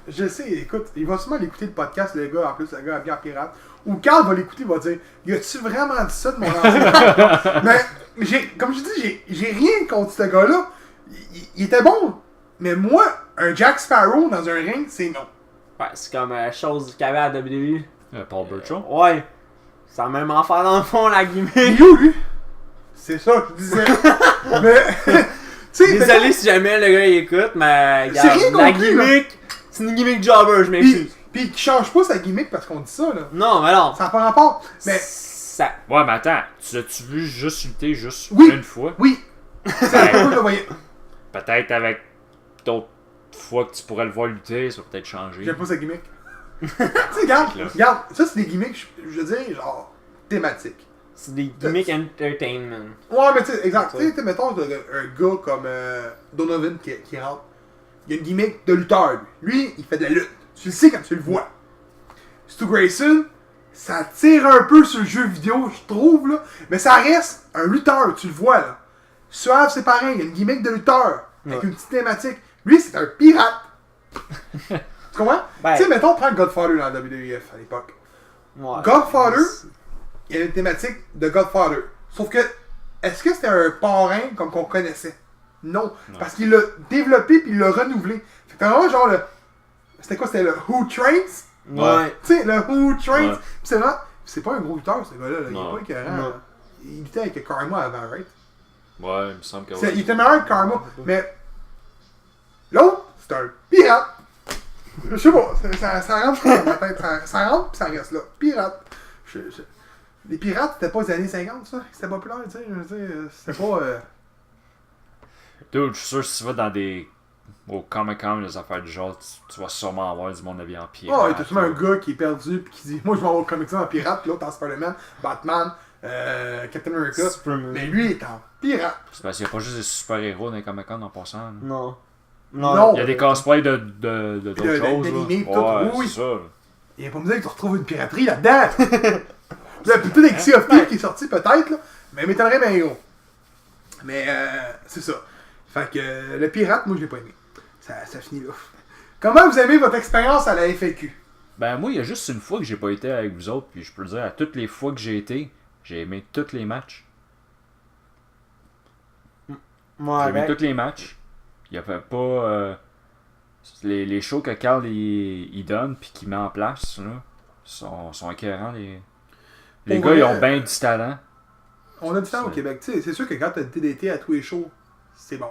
je sais, écoute, il va sûrement l'écouter le podcast, le gars, en plus, le gars habillé en pirate. Ou Carl va l'écouter, il va dire, y a-tu vraiment dit ça de mon ancien? Mais, comme je dis, j'ai rien contre ce gars-là. Il était bon. Mais moi, un Jack Sparrow dans un ring, c'est non. Ouais, c'est comme chose qu'il y avait à WWE. Paul Burchill. Ouais. C'est la même affaire dans le fond, la gimmick. Il est où, lui? C'est ça que je disais. Mais, tu sais, Désolé si jamais le gars il écoute, mais C'est rien la compris, là. gimmick, c'est une gimmick jobber, je m'excuse. Puis qui change pas sa gimmick parce qu'on dit ça, là. Non, mais non. Ça n'a pas rapport. Mais, Ça... Ouais, mais attends, tu l'as-tu vu juste lutter juste Oui. une fois? oui. C'est un peu, je le voyais. Peut-être avec d'autres fois que tu pourrais le voir lutter, ça va peut-être changer. J'aime pas sa gimmick. Tu sais, regarde, ça c'est des gimmicks, je veux dire, genre, thématiques. C'est des gimmicks entertainment. Ouais, mais tu sais, exact. Tu sais, mettons, t'as un gars comme Donovan qui rentre. Il y a une gimmick de lutteur, lui. Lui, il fait de la lutte. Tu le sais quand tu le vois. Stu Grayson, ça tire un peu sur le jeu vidéo, je trouve, là. Mais ça reste un lutteur, tu le vois, là. Suave, c'est pareil, il y a une gimmick de lutteur. Avec Ouais. une petite thématique. Lui, c'est un pirate. Tu comprends? Ben- Tu sais, mettons, prends Godfather dans la WWF à l'époque. Ouais. Godfather, il y a une thématique de Godfather. Sauf que, est-ce que c'était un parrain comme qu'on connaissait? Non. Parce qu'il l'a développé puis il l'a renouvelé. Fait que t'as vraiment genre le. C'était quoi? C'était le Who Trains? Ouais. Tu sais, le Who Trains. Ouais. Pis c'est vraiment. C'est pas un gros lutteur, ce gars-là. Là. Il Non. est pas écœurant. Non. là. Il luttait avec Karma avant, right? Ouais, il me semble que Il était meilleur que Karma. Mais. L'autre, c'est un pirate. Je sais pas. Ça rentre dans ma tête. Ça rentre pis ça reste là. Pirate. Les pirates, c'était pas les années 50, ça. C'était populaire, tu sais. Je veux dire, c'était pas. Dude, je suis sûr que si tu vas dans des. Au Comic-Con, des affaires du genre, tu vas sûrement avoir du monde habillé en pirate. Oh, il y a sûrement un gars qui est perdu pis qui dit moi je vais au Comic Con en pirate, pis l'autre en Spider-Man, Batman, Captain America. Superman. Mais lui il est en pirate. C'est parce qu'il n'y a pas juste des super-héros dans les Comic-Con en passant. là. Non. Non. Il y a des cosplays d'autres de- choses. d'animés, là. tout, Ouais, oui. c'est ça. là. Il va pas me dire que tu retrouves une piraterie là-dedans. Là, peut-être avec Sea of Thieves qui est sorti peut-être, là. Mais m'étonnerait bien gros. Mais c'est ça. Fait que le pirate, moi je l'ai pas aimé. Ça finit là. Comment vous aimez votre expérience à la FAQ? Ben moi, il y a juste une fois que j'ai pas été avec vous autres, puis je peux le dire, à toutes les fois que j'ai été, j'ai aimé tous les matchs. Moi, J'ai aimé avec. tous les matchs. Il y avait pas... les shows que Carl il donne, puis qu'il met en place, là, sont écœurants. Les Pour gars, ils vrai, ont bien du talent. On a du temps au C'est- Québec. Tu sais, c'est sûr que quand t'as le TDT à tous les shows, c'est bon.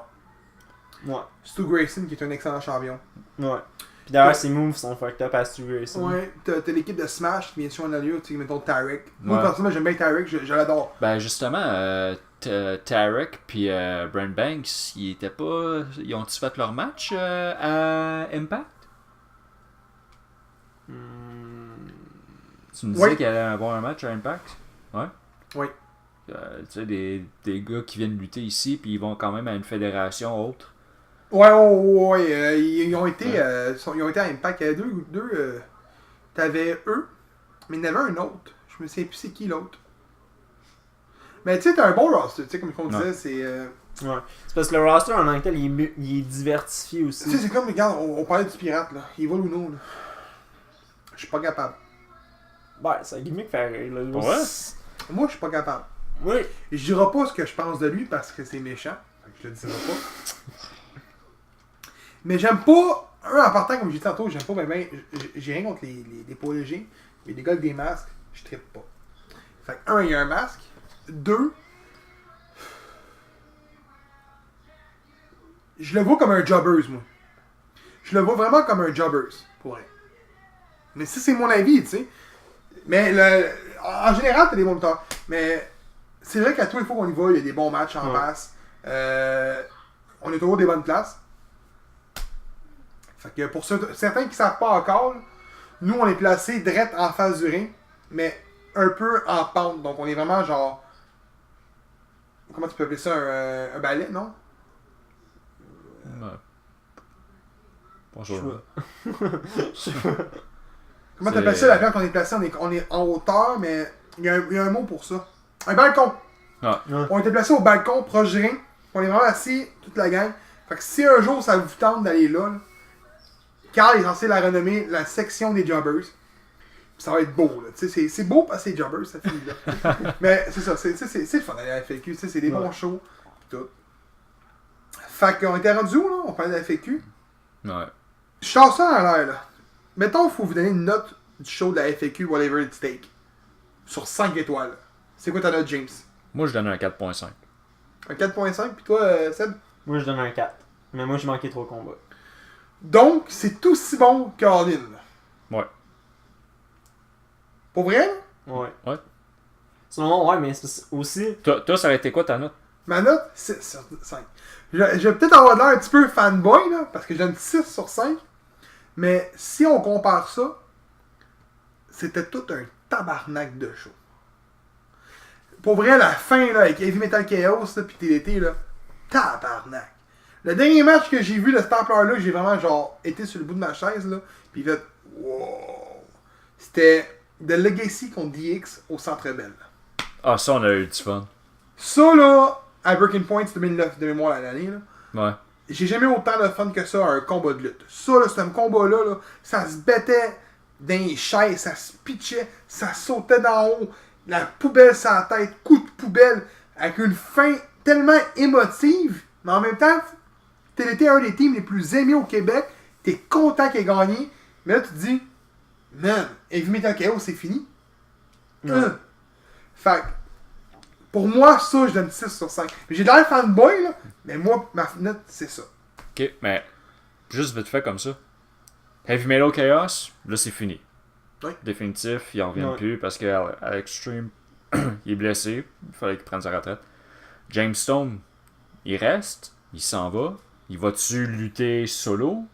Ouais. Stu Grayson qui est un excellent champion. Ouais. Pis d'ailleurs, ses moves sont fucked up à Stu Grayson. Ouais, t'as l'équipe de Smash qui vient sur un allure, tu sais, mettons Tarek. Moi, Ouais. personnellement, j'aime bien Tarek, je l'adore. Ben justement, Tarek puis Brent Banks, ils ont-ils fait leur match à Impact? Tu me disais Oui. qu'il allait avoir un match à Impact? Ouais? Oui. Tu sais, des gars qui viennent lutter ici, puis ils vont quand même à une fédération autre. Ouais, ils ont été ils ont été à Impact. Il y avait deux t'avais eux, mais il y en avait un autre. Je me souviens plus c'est qui l'autre. Mais tu sais, t'as un bon roster, tu sais, comme on disait, Ouais. c'est... Ouais. C'est parce que le roster en tant que tel, il est diversifié Tu sais, aussi. c'est comme, regarde, on parlait du pirate, là. Il va ou non, là. Je suis pas capable. Ouais, c'est un gimmick faire rire, là. Ouais. Moi, je suis pas capable. Oui. Je dirai pas ce que je pense de lui parce que c'est méchant. Fait que je le dirai pas. Mais j'aime pas. Un, en partant, comme j'ai dit tantôt, j'aime pas, ben, j'ai rien contre les poids légers. Mais les gars avec des masques, je trippe pas. Fait que, un, il y a un masque. Deux, je le vois comme un jobbeuse, moi. Je le vois vraiment comme un jobbeuse, pour vrai. Mais ça, c'est mon avis, tu sais. Mais en général, t'as des bons lutteurs. Mais c'est vrai qu'à tous les fois qu'on y va, il y a des bons matchs en Ouais. masse. On est toujours des bonnes places. Fait que pour certains qui ne savent pas encore, là, nous on est placés direct en face du ring, mais un peu en pente. Donc on est vraiment genre. Comment tu peux appeler ça? Un balai, non? Ouais. Je sais Bonjour. Comment C'est- tu appelles ça la place qu'on est placé? On est en hauteur, mais il y a un mot pour ça. Un balcon! Ah. Ouais. On était placé au balcon, proche du ring. On est vraiment assis, toute la gang. Fait que si un jour ça vous tente d'aller là, Carl est censé la renommer la section des jobbers. Puis ça va être beau, là. Tu sais, c'est beau parce que c'est jobbers, ça finit là. Mais c'est ça, c'est le fun d'aller à la FAQ. Tu sais, c'est des bons shows. Pis tout. Fait qu'on était rendu où, là? On parlait de la FAQ. Ouais. Je sors ça en l'air, là. Mettons, il faut vous donner une note du show de la FAQ, whatever it's take. Sur 5 étoiles. C'est quoi ta note, James? Moi, je donne un 4.5. Un 4.5, puis toi, Seb? Moi, je donne un 4. Mais moi, j'ai manqué trop de combats. Donc, c'est aussi bon que All In. Ouais. Pour vrai? Ouais. Ouais. Sinon, ouais, mais c'est aussi. Toi, ça aurait été quoi ta note? Ma note, 6 sur 5. Je vais peut-être avoir l'air un petit peu fanboy, là, parce que je donne 6 sur 5. Mais si on compare ça, c'était tout un tabarnak de show. Pour vrai, la fin, là, avec Heavy Metal Chaos, là, pis TDT, là, tabarnak. Le dernier match que j'ai vu de cet ampleur-là, j'ai vraiment, genre, été sur le bout de ma chaise, là, pis fait, wow. C'était The Legacy contre DX au Centre Bell. Ah, ça, on a eu du fun. Ça, là, à Breaking Point, 2009 de mémoire l'année, là, Ouais. j'ai jamais eu autant de fun que ça à un combat de lutte. Ça, là, c'est un combat-là, là, ça se battait dans les chaises, ça se pitchait, ça sautait d'en haut. la poubelle sur la tête, coup de poubelle, avec une fin tellement émotive, mais en même temps, t'as été un des teams les plus aimés au Québec, t'es content qu'il ait gagné, mais là tu te dis, man, Heavy Metal KO, c'est fini. Fait que, pour moi, ça, je donne 6 sur 5. J'ai l'air fanboy, là, mais moi, ma note, c'est ça. Ok, mais juste vite fait comme ça. Heavy Metal Chaos, là c'est fini. Oui. Définitif, il en revient plus parce que Alex Treme, il est blessé, il fallait qu'il prenne sa retraite. James Stone, il reste, il s'en va. Il va-tu lutter solo?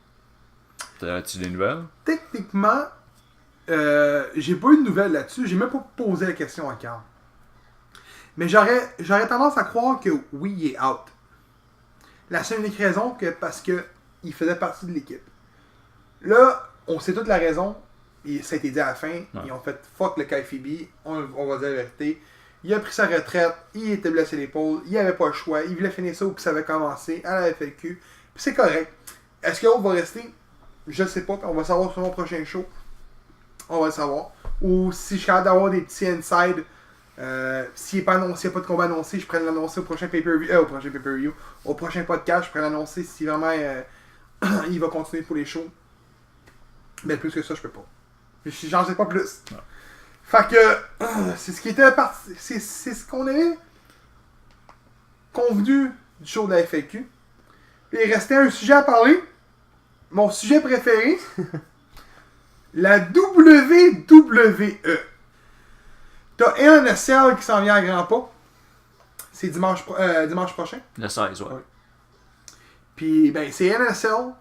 As-tu des nouvelles? Techniquement, j'ai pas eu de nouvelles là-dessus. J'ai même pas posé la question à Carl. Mais j'aurais tendance à croire que oui, il est out. La seule unique raison, que parce que il faisait partie de l'équipe. Là, on sait toute la raison. Et ça a été dit à la fin. Ouais. Ils ont fait fuck le KFB. On va dire la vérité. Il a pris sa retraite. Il était blessé à l'épaule. Il avait pas le choix. Il voulait finir ça où ça avait commencé. Elle avait fait le cul. Puis c'est correct. Est-ce que l'autre va rester? Je sais pas. On va savoir sur mon prochain show. On va le savoir. Ou si je suis capable d'avoir des petits inside. S'il n'y a pas de combat annoncé, je pourrais l'annoncer au prochain pay-per-view. Au prochain podcast, je pourrais l'annoncer si vraiment il va continuer pour les shows. Mais plus que ça, je peux pas. J'en sais pas plus. Ouais. Fait que c'est ce qui était parti. C'est ce qu'on avait convenu du show de la FAQ. Puis il restait un sujet à parler. Mon sujet préféré. La WWE. T'as NSL qui s'en vient à grands pas. C'est dimanche prochain. Le 16, ouais. Puis ben c'est NSL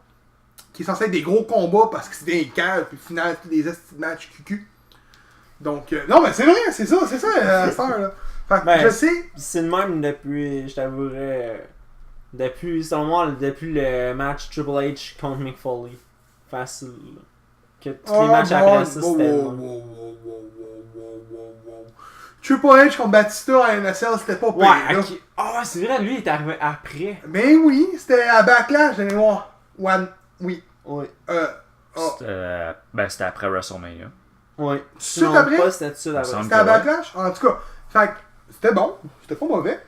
qui est censé être des gros combats parce que c'est des cages, puis final, des matchs QQ. Donc, non, mais c'est vrai, c'est ça, la star, là. Fait que, Ben, je sais. C'est le même depuis, je t'avouerais, selon moi, depuis le match Triple H contre Mick Foley. Facile, là. Que tous les matchs après ça, c'était le même. Triple H contre Batista à NSL, c'était pas pire, Ouais, là. ok. Ah, c'est vrai, lui, il est arrivé après. Ben oui, c'était à Backlash, j'allais voir. Oui. Oui. C'était après WrestleMania. Oui. Tout de suite après? Pas, c'était tout de suite Il me après. semble. C'était à Backlash? En tout cas, fait que c'était bon, c'était pas mauvais.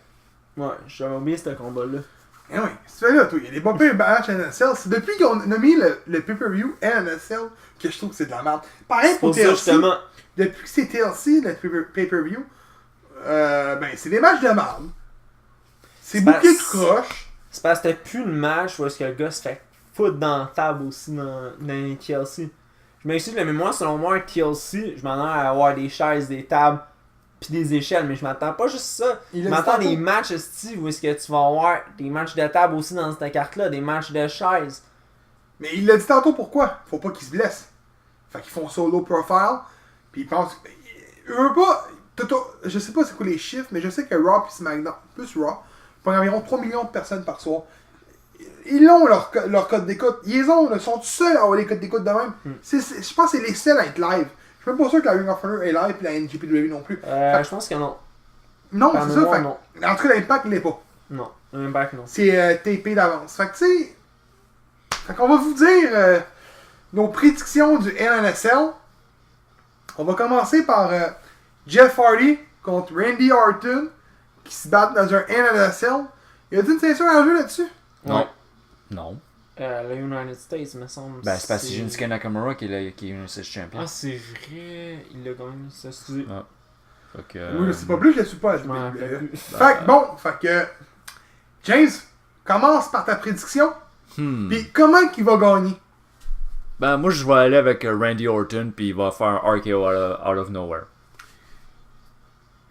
Ouais, j'avais oublié ce combat-là. Eh oui, si tu fais là, toi, il y a des pas pires matchs NSL. C'est depuis qu'on a mis le pay-per-view NSL que je trouve que c'est de la merde. Pareil C'est pour pour ça, TLC. justement. Depuis que c'est TLC, le pay-per-view, ben c'est des matchs de merde. C'est bouqué de croche. C'est parce que c'était plus le match où est-ce que le gars se fait foutre dans la table aussi dans les TLC. Je m'excuse, mais moi, selon moi, un TLC, je m'attends à avoir des chaises, des tables, pis des échelles, mais je m'attends pas juste ça. Je m'attends à des matchs, Steve, où est-ce que tu vas avoir des matchs de table aussi dans cette carte-là, des matchs de chaises. Mais il l'a dit tantôt pourquoi. Faut pas qu'ils se blessent. Fait qu'ils font solo profile, puis ils pensent. Ils veulent pas. Je sais pas c'est quoi les chiffres, mais je sais que Raw et SmackDown, plus Raw, pour environ 3 millions de personnes par soir. Ils ont leur code d'écoute. Ils sont tout seuls à avoir les codes d'écoute de même. Je pense que c'est les seuls à être live. Je suis même pas sûr que la Ring of Honor est live et la NJPW non plus. Je pense que non. Non, Par c'est ça. mémoire, Fait, non. en tout cas, l'Impact, il l'est pas. Non. Un back, non. C'est tapé d'avance. Fait que, tu sais. Fait qu'on va vous dire nos prédictions du NNSL. On va commencer par Jeff Hardy contre Randy Orton qui se battent dans un NNSL. Y a-t-il une ceinture en jeu là-dessus? Non. Ouais. Non. Le United States, me semble. Ben, c'est parce que c'est Shinsuke Nakamura qui est United champion. Ah, c'est vrai. Il l'a gagné, ça, excusez. Ah. Fait que, Oui, c'est pas plus, je le suis pas. Je m'en rappelle plus. Fait que, bon, fait que. James, commence par ta prédiction. Puis comment qu'il va gagner? Ben, moi, je vais aller avec Randy Orton, puis il va faire un RKO out of nowhere.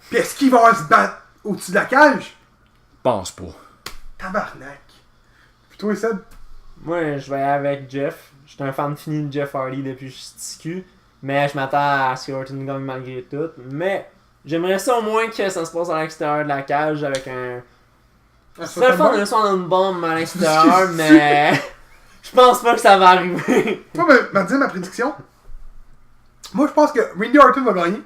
Puis est-ce qu'il va se battre au-dessus de la cage? Pense pas. Tabarnak. Puis toi, Seb? Moi, je vais aller avec Jeff. J'étais un fan fini de Jeff Hardy depuis que je suis TQ. Mais je m'attends à ce que Orton gagne malgré tout. Mais j'aimerais ça au moins que ça se passe à l'extérieur de la cage avec un. C'est le fun de le soir dans une bombe à l'extérieur, mais. Je pense pas que ça va arriver. Moi, ben, dire ma prédiction. Moi, je pense que Randy Orton va gagner.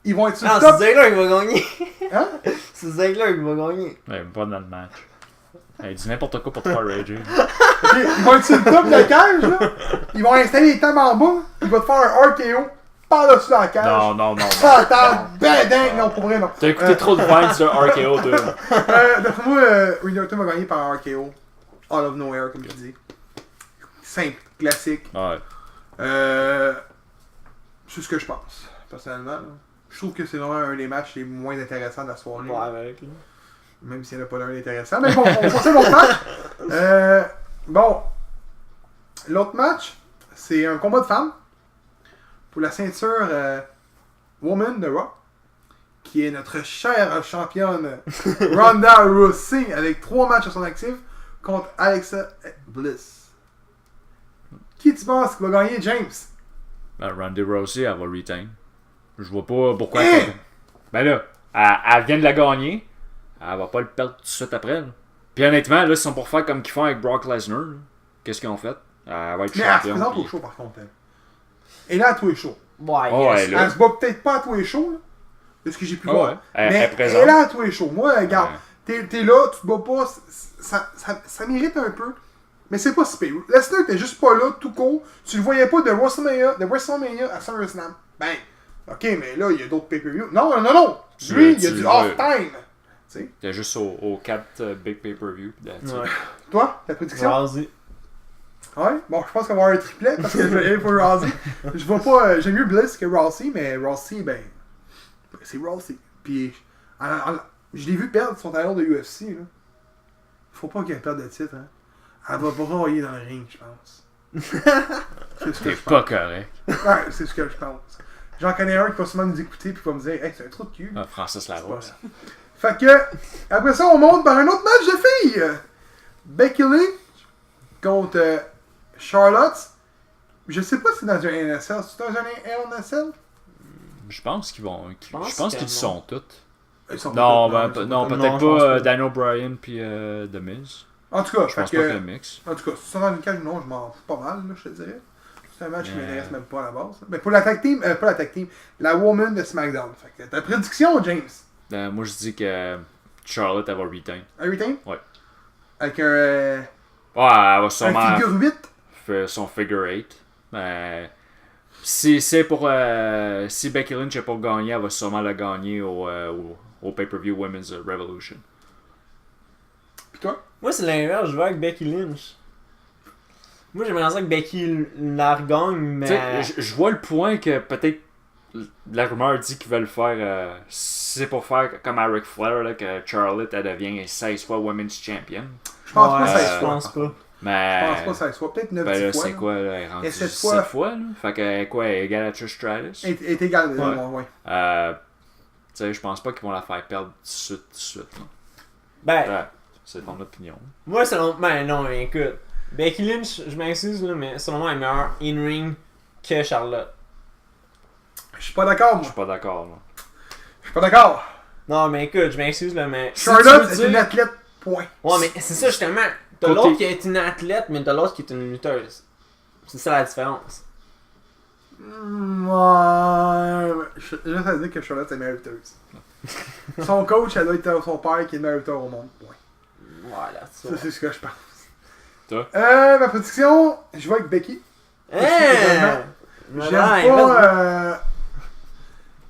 Ils vont être sur Non, le c'est top. Ziggler qui va gagner. Hein? C'est Ziggler qui va gagner. Ouais, pas dans le match. Il dit n'importe quoi pour te faire rager. Okay, ils vont être sur le top de la cage, là. Ils vont installer les tables en bas. Ils vont te faire un RKO. par-dessus la cage. Non. Ça attend, ben dingue, non, pour vrai, non. T'as écouté trop de vibes de RKO, toi. D'après moi, Randy Orton va gagner par un RKO. All of nowhere, comme je dis. Simple, classique. Ouais. C'est ce que je pense, personnellement. Là. Je trouve que c'est vraiment un des matchs les moins intéressants de la soirée. Ouais, avec. Même s'il n'y en a pas d'un intéressant. Mais bon, on continue l'autre match. Bon. L'autre match, c'est un combat de femmes. Pour la ceinture Woman de Raw. Qui est notre chère championne Ronda Rousey. Avec 3 matchs à son actif. Contre Alexa Bliss. Qui tu penses qui va gagner, James? Ben, Ronda Rousey, elle va retain. Je vois pas pourquoi. Ben là, elle vient de la gagner. Elle va pas le perdre tout de suite après. Là. Puis honnêtement, là, ils sont pour faire comme qu'ils font avec Brock Lesnar. Là. Qu'est-ce qu'ils ont fait? Elle va être Mais elle se championne. présente au show par contre. Elle. Et là, à tous les shows. Ouais, Oh, yes. ouais, là. Elle se bat peut-être pas à tous les shows, là, de ce que j'ai pu Ah voir. ouais. Elle Mais est présente. elle est là à tous les shows. Moi, regarde, Ouais. t'es là, tu te bats pas, ça mérite un peu. Mais c'est pas si pire. Lesnar était juste pas là, tout court. Tu le voyais pas de WrestleMania à SummerSlam. Ben, ok, mais là, il y a d'autres pay-per-view. Non. Lui, il y a du off-time. Tu sais. T'es juste aux 4 big pay-per-view. Ouais. Toi, ta prédiction? Rousey. Ouais, bon, je pense qu'on va avoir un triplet parce que je vais aller pour Rousey. Je vois pas, j'aime mieux Bliss que Rousey, mais Rousey, ben, c'est Rousey. Puis, je l'ai vu perdre son talent de UFC, là. Faut pas qu'elle perde de titre, hein. Elle va broyer dans le ring, je pense. C'est ce que T'es je pas pense. correct. Ouais, c'est ce que je pense. J'en connais un qui va sûrement nous écouter puis qui va me dire, hey, c'est un trou de cul. Ah, Francis Larose. Fait que, après ça, on monte par un autre match de filles. Becky Lynch contre Charlotte. Je sais pas si c'est dans un NSL. C'est dans un NSL? Je pense qu'ils vont. Je Je pense pense que qu'ils non. sont tous. Ils sont Non, pas- ben, ils sont non, pas- non, peut-être je pense pas pas. Daniel Bryan puis The Miz. En tout cas, Je pense fait pas que que, le mix. en tout cas, si c'est dans une cage, non, je m'en fous pas mal, là, je te dirais. C'est un match qui Ouais. m'intéresse même pas à la base. Mais pour la tag team, pas la tag team, la woman de SmackDown. Fait que ta prédiction, James? Moi, je dis que Charlotte, elle va retain. Un retain? Ouais. Avec Ouais, elle va un sûrement figure 8? faire son figure 8. Si c'est pour. Si Becky Lynch n'est pas gagné, elle va sûrement la gagner au pay-per-view Women's Revolution. Pis toi? Moi, c'est l'inverse, je vais avec Becky Lynch. Moi, j'aimerais ça que Becky la regagne, Tu sais, mais. je vois le point que peut-être la rumeur dit qu'ils veulent faire. C'est pour faire comme à Ric Flair, là, que Charlotte elle devient 16 fois Women's Champion. Je pense pas Ouais, que ça je soit. pense pas. Mais. Je pense pas que ça soit. Peut-être 9 Ben là, fois. c'est là. quoi, là? Elle est rendue Et 7 7 fois. fois, là? Fait que, quoi, elle est égale à Trish Stratus? Est égal, Ouais. ouais. Tu sais, je pense pas qu'ils vont la faire perdre tout de suite, là. Ben, Ouais, c'est ton opinion. moi, selon. Ben, non, mais écoute. Becky Lynch, je m'excuse, là, mais selon moi, elle est meilleure in-ring que Charlotte. Je suis pas d'accord, Je moi. suis pas d'accord, là. Je suis pas d'accord. Non, mais écoute, je m'excuse, là, mais. si Charlotte tu est veux une dire- athlète, point. Ouais, mais c'est ça, justement. T'as Côté- l'autre qui est une athlète, mais t'as l'autre qui est une lutteuse. C'est ça la différence. Ouais. Juste à dire que Charlotte est meilleure lutteuse. Son coach, elle doit être son père qui est le meilleur lutteur au monde. Point. Voilà, ça. Ça, c'est ce que je pense. Toi? Ma prédiction, je vais avec Becky. Hein?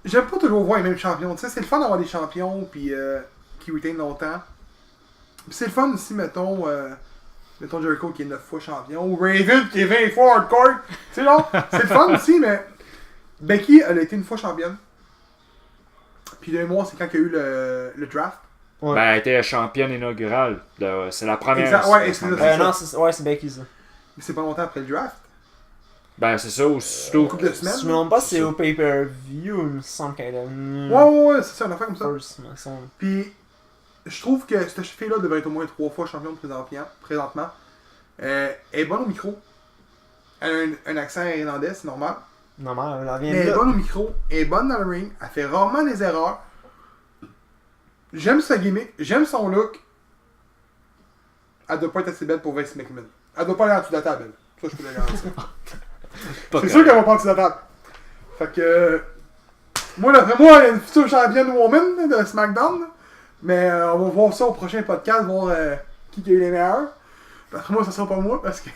J'aime pas toujours voir les mêmes champions. Tu sais, c'est le fun d'avoir des champions puis qui retain longtemps. Puis c'est le fun aussi, mettons Jericho qui est 9 fois champion, ou Raven qui est 20 fois hardcore. Tu sais, non, c'est le fun aussi, mais Becky, elle a été une fois championne. Puis le mois, c'est quand il y a eu le draft. Ouais. Ben, elle était championne inaugurale. C'est la première. Exact, ouais, excusez-moi. Non, c'est Becky, ça. Mais c'est pas longtemps après le draft. Ben, c'est ça, Une aussitôt. couple de semaines. Si je me trompe pas, c'est au pay-per-view, il me semble qu'elle est Ouais, c'est ça, une affaire comme ça. First, me semble. Puis, je trouve que cette fille-là devrait être au moins 3 fois championne présentement. Elle est bonne au micro. Elle a un accent irlandais, c'est normal. Normal, elle en Mais vient elle de est là. bonne au micro, elle est bonne dans le ring, elle fait rarement des erreurs. J'aime sa gimmick, j'aime son look. Elle doit pas être assez belle pour Vince McMahon. Elle doit pas aller en dessous de la table, elle. Ça, je peux le garantir. Pas C'est sûr qu'elle va pas en dessous de la table. Fait que. Moi, d'après moi, elle est une future championne woman de SmackDown. là. Mais on va voir ça au prochain podcast, voir qui a eu les meilleurs. D'après moi, ça sera pas moi parce que.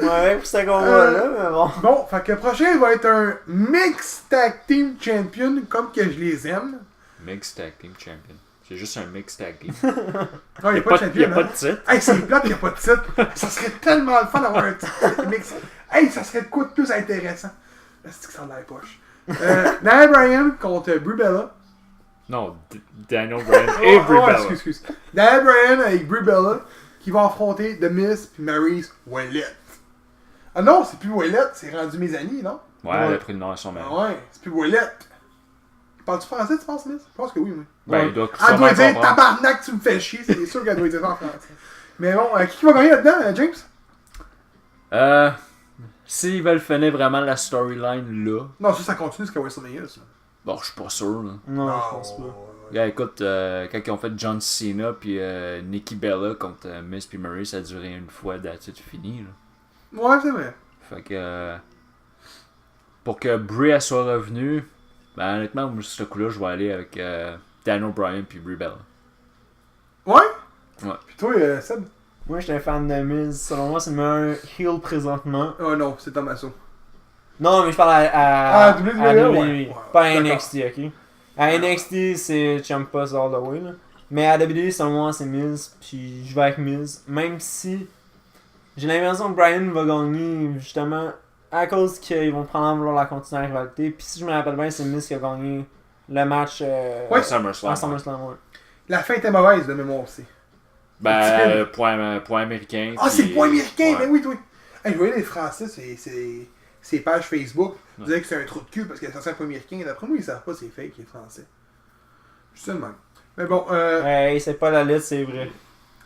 Ouais, pour ce combat-là, mais bon. Bon, fait que le prochain va être un Mixed Tag Team Champion, comme que je les aime. Mixed Tag Team Champion. C'est juste un Mixed Tag Team. Non, il n'y a pas de champion. Il n'y a pas de titre. Hey, c'est plate qu'il n'y a pas de titre. Ça serait tellement le fun d'avoir un titre mix. Hey, ça serait de quoi de plus intéressant? C'est que ça a l'air poche. Daniel Bryan contre Brie Bella. Non, Daniel Bryan et Brie Bella. Excuse. Daniel Bryan avec Brie Bella qui va affronter The Miz puis Maryse Ouellette. Ah non, c'est plus Ouellette, c'est rendu mes amis, non? Ouais, elle a pris le nom à son mari. Ah ouais, c'est plus Ouellette. Parles-tu français, tu penses, Miz? Je pense que oui, oui. Ben, Ouais. il doit Elle sûrement doit dire comprendre. tabarnak, tu me fais chier, c'est sûr qu'elle doit dire ça en français. Mais bon, qui va gagner là-dedans, James? S'ils veulent finir vraiment la storyline là, Non, ça continue jusqu'à WrestleMania, ça. bon, je suis pas sûr. Là. Non, je pense pas. Gars, écoute, quand ils ont fait John Cena puis Nikki Bella contre Miz puis Murray, ça a duré une fois, that's it, fini. Là. Ouais, c'est vrai. Fait que pour que Brie elle soit revenue, ben honnêtement, moi, ce coup-là, je vais aller avec Daniel Bryan puis Brie Bella. Ouais? Ouais. Puis toi, Seb? Moi, j'étais un fan de Miz. Selon moi, c'est le meilleur heel présentement. Oh non, c'est Tommaso. Non, mais je parle à WWE, WWE, ouais. pas à D'accord. NXT, ok? À NXT, c'est Ciampas all the way, là. Mais à WWE, selon moi, c'est Miz, puis je vais avec Miz. Même si j'ai l'impression que Bryan va gagner, justement, à cause qu'ils vont prendre en vouloir la continuer la rivalité. Puis si je me rappelle bien, c'est Miz qui a gagné le match Ouais. SummerSlam. à SummerSlam, ouais. La fin était mauvaise de mémoire aussi. Ben, point américain. Ah, c'est puis- le point américain, ouais. ben oui, toi. Hey, je voyais les Français, c'est pages Facebook. Ils disaient que c'est un trou de cul parce que c'est un point américain. D'après moi, ils savent pas c'est fake, les Français. Je suis le même. Mais bon, Hey, c'est pas la lutte, c'est vrai.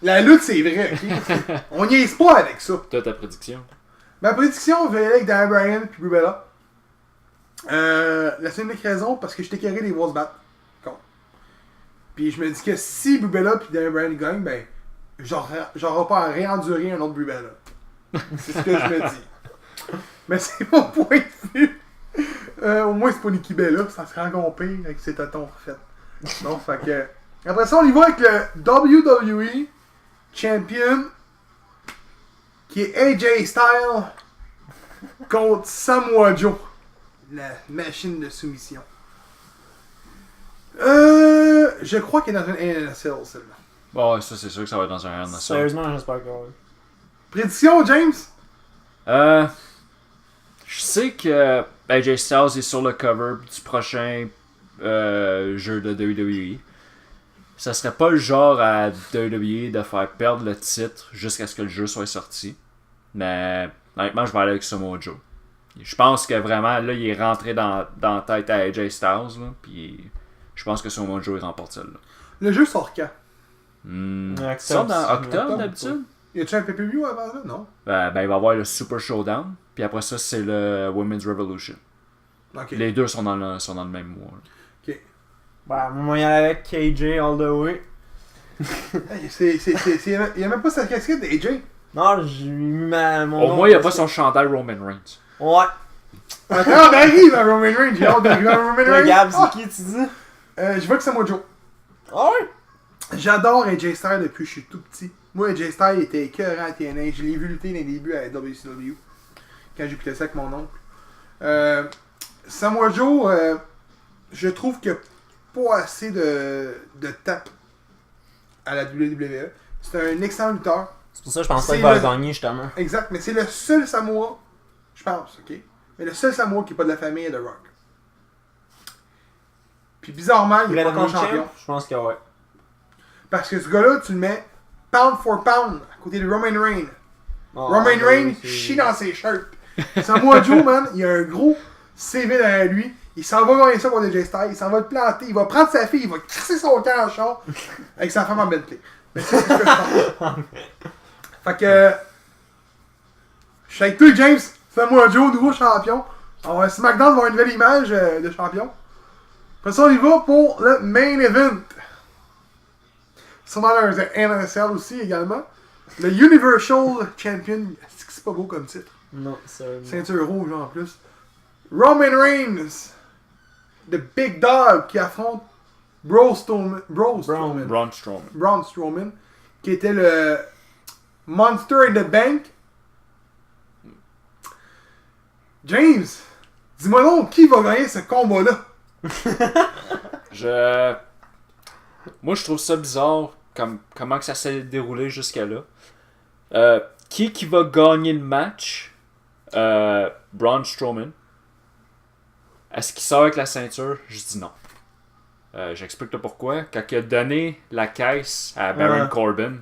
la lutte, c'est vrai, ok? On n'y est pas avec ça. Toi, ta prédiction? Ma prédiction, je vais y aller avec Daniel Bryan puis Brie Bella. La seule unique raison, parce que je t'ai carré les voir se battre. Con. Puis je me dis que si Brie Bella puis Daniel Bryan gagnent, ben, j'aurai pas à réendurer un autre Brie Bella. C'est ce que je me dis. Mais c'est mon point de vue. Au moins, c'est pas Nikki Bella, ça serait encore pire avec ses tatons refaits. Non, fait que. Après ça, on y va avec le WWE Champion qui est AJ Styles contre Samoa Joe, la machine de soumission. Je crois qu'il est dans une NSL, celle-là. Bon, ça, c'est sûr que ça va être dans un Hell in a Cell. Sérieusement, j'espère que oui. Prédiction, James? Je sais que AJ Styles est sur le cover du prochain jeu de WWE. Ça serait pas le genre à WWE de faire perdre le titre jusqu'à ce que le jeu soit sorti. Mais honnêtement, je vais aller avec Samoa Joe. Je pense que vraiment, là, il est rentré dans la tête à AJ Styles. Là, puis je pense que Samoa Joe il remporte celle-là. Le jeu sort quand? Ça sort dans octobre d'habitude? Y a-tu un PPV avant ça? Non. Ben, il va y avoir le Super Showdown. Puis après ça, c'est le Women's Revolution. Ok. Les deux sont dans le même mois. Là. Ok. Bah, moi, il y en a avec KJ all the way. Hey, il y a même pas sa casquette d'AJ. Non, j'ai mis mon Au nom moins, il n'y a pas dessus. son chandail Roman Reigns. Ouais. Attends, on arrive à Roman Reigns. J'ai hâte d'arriver à Roman Toi, Reigns. Gab, c'est Ah! qui tu dis? Je vois que c'est moi Joe. Ah ouais? J'adore AJ Styles depuis que je suis tout petit. Moi, AJ Styles était écœurant à TNA. Je l'ai vu lutter dans les débuts à WCW. Quand j'écoutais ça avec mon oncle. Samoa Joe, je trouve qu'il n'y a pas assez de tape à la WWE. C'est un excellent lutteur. C'est pour ça que je pense pas C'est qu'il va le- gagner, justement. Exact, mais c'est le seul Samoa, je pense, ok? Mais le seul Samoa qui n'est pas de la famille de Rock. Puis bizarrement, il n'est pas encore champion. Je pense que ouais. Parce que ce gars-là, tu le mets pound for pound à côté de Roman Reigns. Oh, Roman ouais, Reigns c'est- chie dans ses shirts. Samoa Joe, man, il a un gros CV derrière lui. Il s'en va gagner ça contre AJ Styles. Il s'en va le planter. Il va prendre sa fille. Il va crisser son camp en char avec sa femme en Bentley. Mais c'est ce que je pense. Fait que. Je suis avec toi, James. Samoa Joe, nouveau champion. Alors, SmackDown va avoir une nouvelle image de champion. Après ça, on y va pour le main event. Sûrement un NSL aussi également. Le Universal Champion. Est-ce que c'est pas beau comme titre? Non, c'est... Ceinture rouge en plus. Roman Reigns. The Big Dog qui affronte Braun Strowman. Braun Strowman. Braun Strowman. Qui était le Monster in the Bank. James, dis-moi donc, qui va gagner ce combat-là? Moi, je trouve ça bizarre comment que ça s'est déroulé jusqu'à là. Qui va gagner le match? Braun Strowman. Est-ce qu'il sort avec la ceinture? Je dis non. J'explique le pourquoi. Quand il a donné la caisse à Baron Corbin,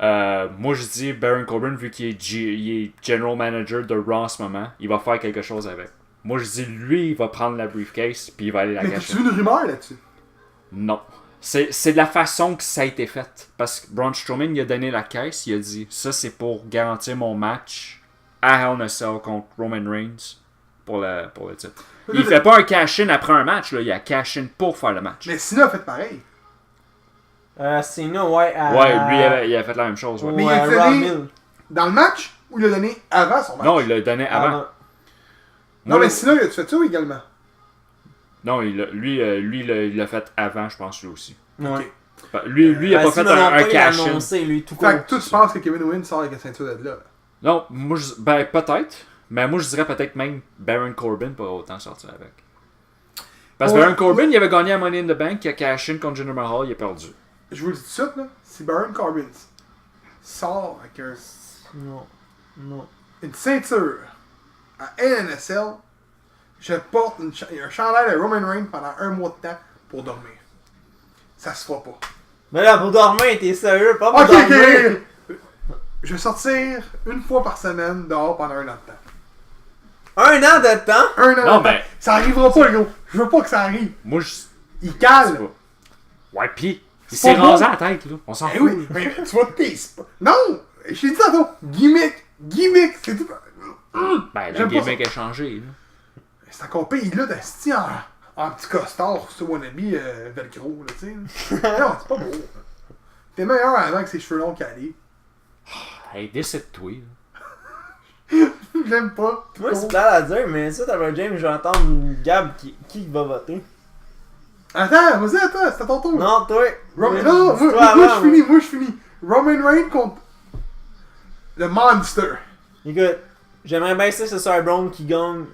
moi je dis Baron Corbin, vu qu'il est General Manager de Raw en ce moment, il va faire quelque chose avec. Moi je dis lui, il va prendre la briefcase puis il va aller la Mais cacher. t'as-tu vu une rumeur là-dessus? Non. C'est de la façon que ça a été fait. Parce que Braun Strowman, il a donné la caisse, il a dit ça c'est pour garantir mon match à Hell in a Cell contre Roman Reigns pour le titre. Il fait pas un cash-in après un match, là. Il a cash-in pour faire le match. Mais Cena a fait pareil. Cena, ouais. Ouais, lui, il a fait la même chose. Ouais. Mais il a donné dans le match ou il l'a donné avant son match? Non, il l'a donné avant. Non, mais Cena, il a fait ça également? Non, lui, il l'a fait avant, je pense, lui aussi. Ouais. Lui, il a pas fait un cash-in. Annoncé, lui, tout Fait que toi, tu penses que Kevin Owens sort avec la ceinture de là? Non, moi, peut-être. Mais moi, je dirais peut-être même Baron Corbin pourrait autant sortir avec. Parce que Baron Corbin, il avait gagné à Money in the Bank, il a cash-in contre Jinder Mahal, il a perdu. Je vous le dis tout de suite, là. Si Baron Corbin sort avec Non. une ceinture à NNSL, je porte un chandail de Roman Reigns pendant un mois de temps pour dormir. Ça se fera pas. Mais là, pour dormir, t'es sérieux? Pas pour Ok, dormir! Je vais sortir une fois par semaine dehors pendant un an de temps. Un an de temps? Un an Non, de mais- temps. Ça arrivera pas, gros. Je veux pas que ça arrive. Moi, je. Il cale. Ouais, pis. Il C'est s'est pas rasé bon. la tête, là. On s'en Eh fout. oui, mais tu vois, c'est pas... Non! Je t'ai dit tantôt, gimmick, c'est tout... Ben, la J'aime pas gimmick a changé, là. C'est encore payé là d'asti en petit costard, ce wannabe velcro, là, tu sais. Non, c'est pas beau. T'es meilleur avant avec ses cheveux longs calés. Hey, décide-toi, là. J'aime pas. Moi, c'est plat à dire, mais ça, t'avais James, je vais entendre Gab qui va voter. Attends, vas-y, attends, c'est à ton tour. Non, toi. Non, moi je finis. Roman Reigns contre le Monster. Écoute, j'aimerais bien ça que ce soit Braun qui gagne.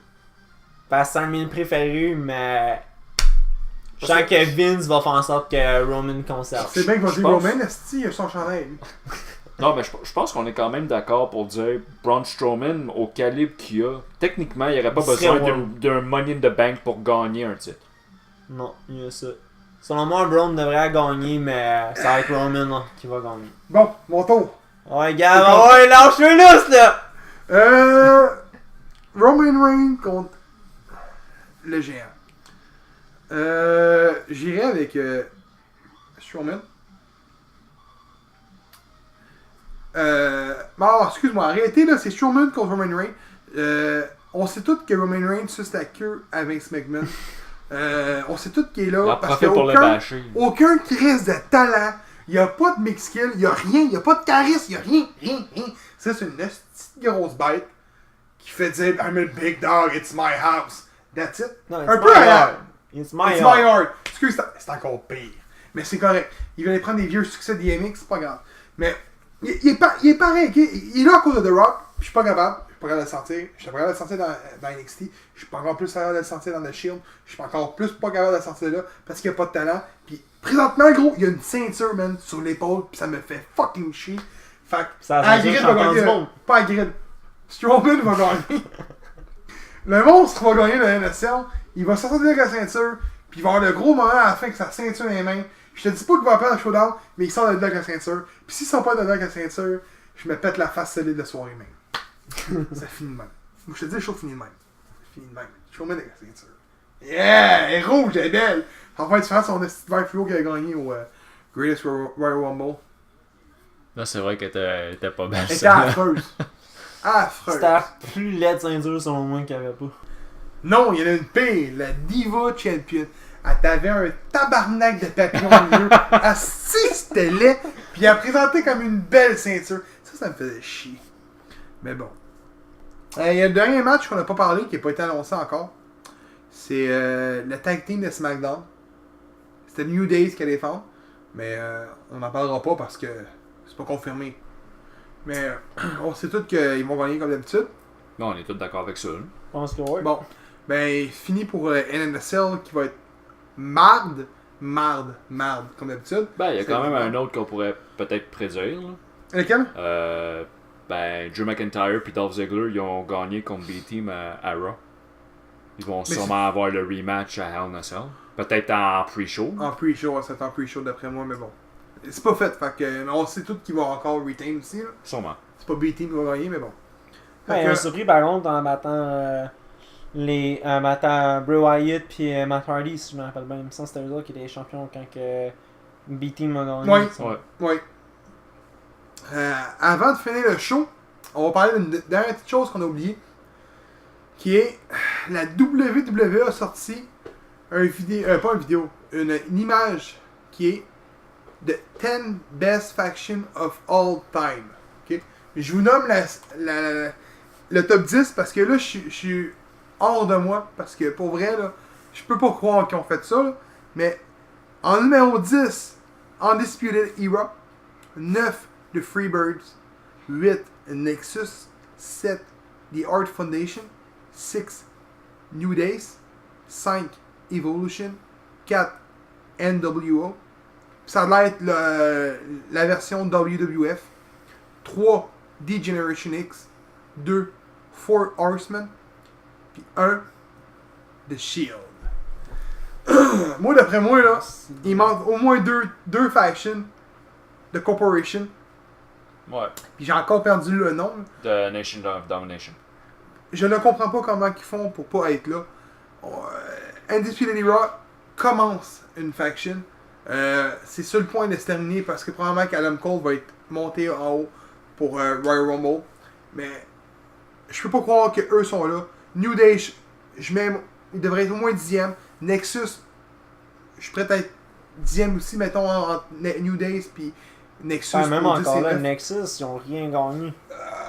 Parce que c'est un de mes préférés, mais. Je sens que Vince va faire en sorte que Roman conserve. C'est bien qu'il va Je dire pense- Roman, esti, il a son chandail. lui. Non, mais je pense qu'on est quand même d'accord pour dire Braun Strowman, au calibre qu'il a, techniquement, il n'y aurait pas Il serait besoin world. d'un Money in the Bank pour gagner un titre. Non, il y a ça. Selon moi, Braun devrait gagner, mais c'est avec Roman là, qui va gagner. Bon, mon tour. Ouais, Gab, ouais, lâche-le lousse là! Roman Reigns contre le géant. J'irai avec Strowman. Bon, excuse-moi, arrêtez là, c'est Strowman contre Roman Reigns. On sait tous que Roman Reigns suce la queue à Vince McMahon. On sait tous qu'il est Il là en parce profite qu'il pour n'y le a bâcher. aucun crise de talent. Il n'y a pas de mix skill, il n'y a rien, il n'y a pas de charisme, il n'y a rien. Ça, c'est une petite grosse bête qui fait dire I'm a big dog, it's my house. That's it. Non, Un peu à la... It's my It's yard. my yard. Excuse, c'est encore pire. Mais c'est correct. Il va aller prendre des vieux succès de DMX, c'est pas grave. Mais il est pareil, ok? Il est là à cause de The Rock, puis je suis pas capable. Je suis pas capable de le sentir. Je suis pas capable de le sentir dans NXT. Je suis pas encore plus capable de le sentir dans The Shield. Je suis encore plus pas capable de le sentir là parce qu'il n'y a pas de talent. Puis présentement, gros, il y a une ceinture, man, sur l'épaule, puis ça me fait fucking chier. Fait que Ça a changé Hagrid le va champion du gagner. monde. Pas Hagrid. Strowman va gagner. Le monstre va gagner le NSL. Il va sortir avec la ceinture. Puis il va avoir le gros moment à la fin avec sa ceinture dans les mains. Je te dis pas qu'il va perdre le showdown, mais il sort de là avec la ceinture. Puis s'il sort pas de là avec la ceinture, je me pète la face solide de la soirée même. Ça finit de même. Moi, je te dis, le show finit de même. Ça finit de même. Showman avec la ceinture. Yeah! Elle est rouge, elle est belle! En fait, tu fais son petit vert fluo qui a gagné au Greatest Royal Rumble. Là, c'est vrai que t'es pas belle, Elle était ça. affreuse. Affreuse. C'était la plus laide ceinture selon moi qu'il n'y avait pas. Non, il y en a une pire, la Diva Champion. Elle t'avait un tabarnak de papillon au milieu. Asti, c'était laid. Puis elle a présenté comme une belle ceinture. Ça me faisait chier. Mais bon. Il y a le dernier match qu'on n'a pas parlé, qui n'a pas été annoncé encore. C'est le tag team de SmackDown. C'était New Days qui allait défendre. Mais on n'en parlera pas parce que c'est pas confirmé. Mais on sait tous qu'ils vont gagner comme d'habitude. Non, on est tous d'accord avec ça. Là. Je pense que oui. Bon, ben, fini pour NNSL qui va être marde, comme d'habitude. Ben, il y a C'est quand même bon. un autre qu'on pourrait peut-être prédire. Là. Lequel? Ben, Drew McIntyre et Dolph Ziggler, ils ont gagné contre B-Team à Raw. Ils vont sûrement avoir le rematch à Hell in a Cell. Peut-être en pre-show. En pre-show, c'est en pre-show d'après moi, mais bon. C'est pas fait, fait que mais on sait tous qu'ils vont encore retain aussi. Là. Sûrement. C'est pas B-Team qui va gagner, mais bon. Fait Ouais, que- on s'est surpris par contre en battant Bray Wyatt puis Matt Hardy, si je me rappelle bien. Il me semble que c'était eux autres qui étaient les champions quand que B-Team a gagné. Ouais. ça. Ouais. Oui. Avant de finir le show, on va parler d'une dernière petite chose qu'on a oubliée. Qui est la WWE a sorti pas une vidéo, une image qui est The 10 Best Faction of All Time. Ok? Je vous nomme le top 10 parce que là, je suis hors de moi. Parce que pour vrai, là, je peux pas croire qu'ils ont fait ça. Là, mais en numéro 10, Undisputed Era. 9, The Freebirds. 8, Nexus. 7, The Art Foundation. 6, New Days. 5, Evolution. 4, NWO. Ça va être la version WWF. 3, D-Generation X. 2, Four Horsemen. Puis 1, The Shield. Moi, d'après moi, là, il manque au moins deux factions de Corporation. Ouais. Puis j'ai encore perdu le nom. Là. The Nation of Domination. Je ne comprends pas comment ils font pour pas être là. Undisputed Era commence une faction. C'est sur le point de se terminer parce que probablement qu'Adam Cole va être monté en haut pour Royal Rumble. Mais je peux pas croire que eux sont là. New Day, il devrait être au moins 10e. Nexus, je suis prêt à être 10e aussi, mettons, entre New Days puis Nexus. Ouais, même pour 10 encore et là, 9. Nexus, ils ont rien gagné.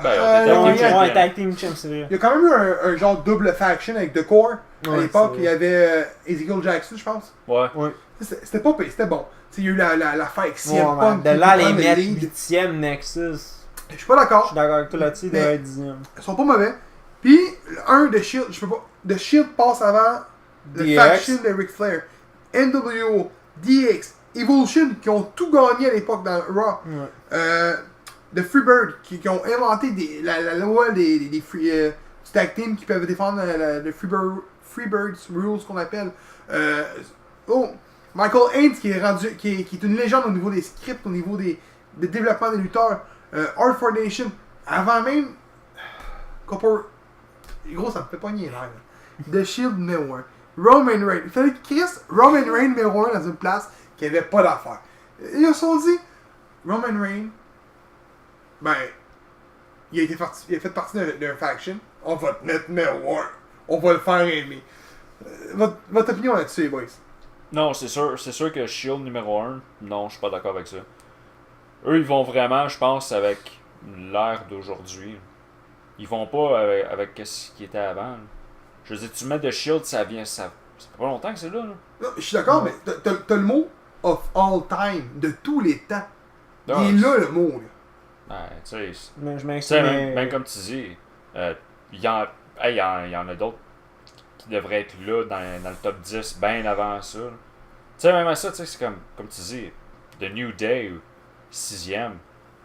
Ben, Ils ont on était rien champions. tag team champ, c'est vrai. Il y a quand même eu un genre de double faction avec The Core. À Ouais, l'époque, c'est il y avait Ezekiel Jackson, je pense. Ouais. Ouais. C'était pas pire, c'était bon. T'sais, il y a eu la fight avec CM Ouais, Punk. de qui là à prend les le mettre lead. 8ème Nexus. Je suis pas Je d'accord. suis d'accord avec toi là-dessus, il Mais- devrait être 10ème. Ils sont pas mauvais. Puis, un de Shield, je peux pas. The Shield passe avant la DX. faction de Ric Flair. NWO, DX, Evolution, qui ont tout gagné à l'époque dans Raw. Ouais. The Freebird, qui ont inventé la loi des free, du tag team qui peuvent défendre le Freebirds Rules qu'on appelle. Michael Haynes qui est une légende au niveau des scripts, au niveau des développement des lutteurs. Art for Nation, avant même. Gros, ça me fait pogner l'air. The Shield numéro 1. Roman Reigns. Il fallait que Chris, Roman Reigns numéro 1 dans une place qui avait pas d'affaire. Ils se sont dit, Roman Reigns, ben, il a fait partie d'un faction. On va te mettre numéro 1. On va le faire aimer. Votre opinion là-dessus, les boys? Non, c'est sûr que Shield numéro 1, non, je suis pas d'accord avec ça. Eux, ils vont vraiment, je pense, avec l'ère d'aujourd'hui. Ils vont pas avec ce qui était avant. Là. Je veux dire, tu mets de Shield, ça fait pas longtemps que c'est là. Non, je suis d'accord, mais t'as le mot of all time, de tous les temps. Ah, il est là, le mot. Là. Ouais, tu sais, Mais je tu m'excuse, sais, mais... même comme tu dis, il y en a d'autres qui devraient être là dans le top 10 bien avant ça. là. Tu sais, même à ça, tu sais, c'est comme tu dis, The New Day, 6e,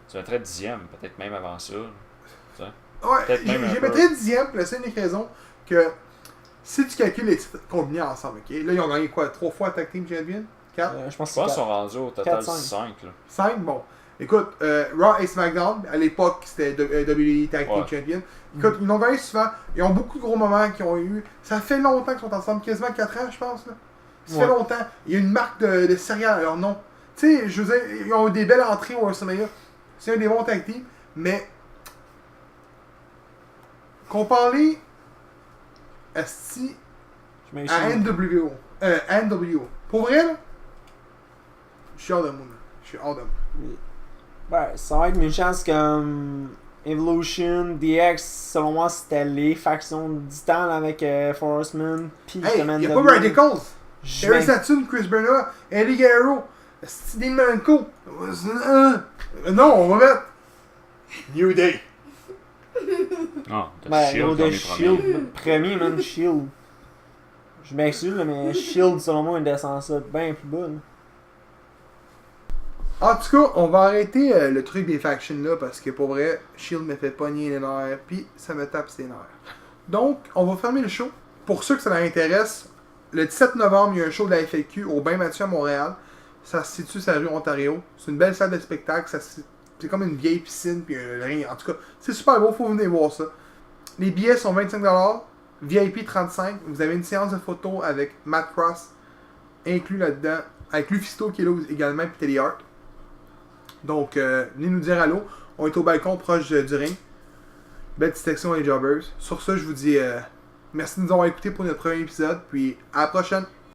tu mettrais 10e, peut-être même avant ça. là. Ouais, Peut-être même un j'ai peu. mettrais 10e pour la seule unique raison que si tu calcules les titres combinés ensemble, ok? Là, ils ont gagné quoi? 3 fois Tag Team Champion? 4? je pense Je que pense c'est qu'ils sont rendus au total 4-5. 5. Là. 5? Bon. Écoute, Raw et SmackDown, à l'époque, c'était WWE Tag Team Ouais. Champion. Écoute, ils l'ont gagné souvent. Ils ont beaucoup de gros moments qu'ils ont eu. Ça fait longtemps qu'ils sont ensemble, quasiment 4 ans, je pense. Là. Ça fait Ouais. longtemps. Il y a une marque de céréales à leur nom. Tu sais, je veux dire, ils ont eu des belles entrées au WrestleMania. C'est un des bons tag teams, mais comparé asti Je à m'excuse. NWO. NWO. Pour vrai, là, je suis hors de moi. Là. Je suis hors de moi. Ouais, ça va être une chance comme Evolution, DX, selon moi, c'était les factions du temps là, avec Four Horsemen, puis Hey, justement il n'y a pas NWO. Radicals. Je Eric m'ex- Saturn, Chris Bernard, Eddie Guerrero, Dean Malenko. Non, on va mettre New Day. Ah, t'as Ben, Shield gros, comme de les Shield, premier, man, Shield. Je m'excuse, là, mais Shield, selon moi, il descend ça bien plus bas. Là. En tout cas, on va arrêter le truc des factions là parce que pour vrai, Shield me fait pogner les nerfs puis ça me tape ses nerfs. Donc, on va fermer le show. Pour ceux que ça leur intéresse, le 17 novembre, il y a un show de la FAQ au Bain Mathieu à Montréal. Ça se situe sur la rue Ontario. C'est une belle salle de spectacle. C'est comme une vieille piscine puis un ring. En tout cas, c'est super beau, faut venir voir ça. Les billets sont 25$, VIP 35$. Vous avez une séance de photos avec Matt Cross inclus là-dedans, avec Lufisto qui est là également, puis Teddy Hart. Donc, venez nous dire allô. On est au balcon proche du ring. Belle petite section les jobbers. Sur ça, je vous dis merci de nous avoir écoutés pour notre premier épisode. Puis à la prochaine.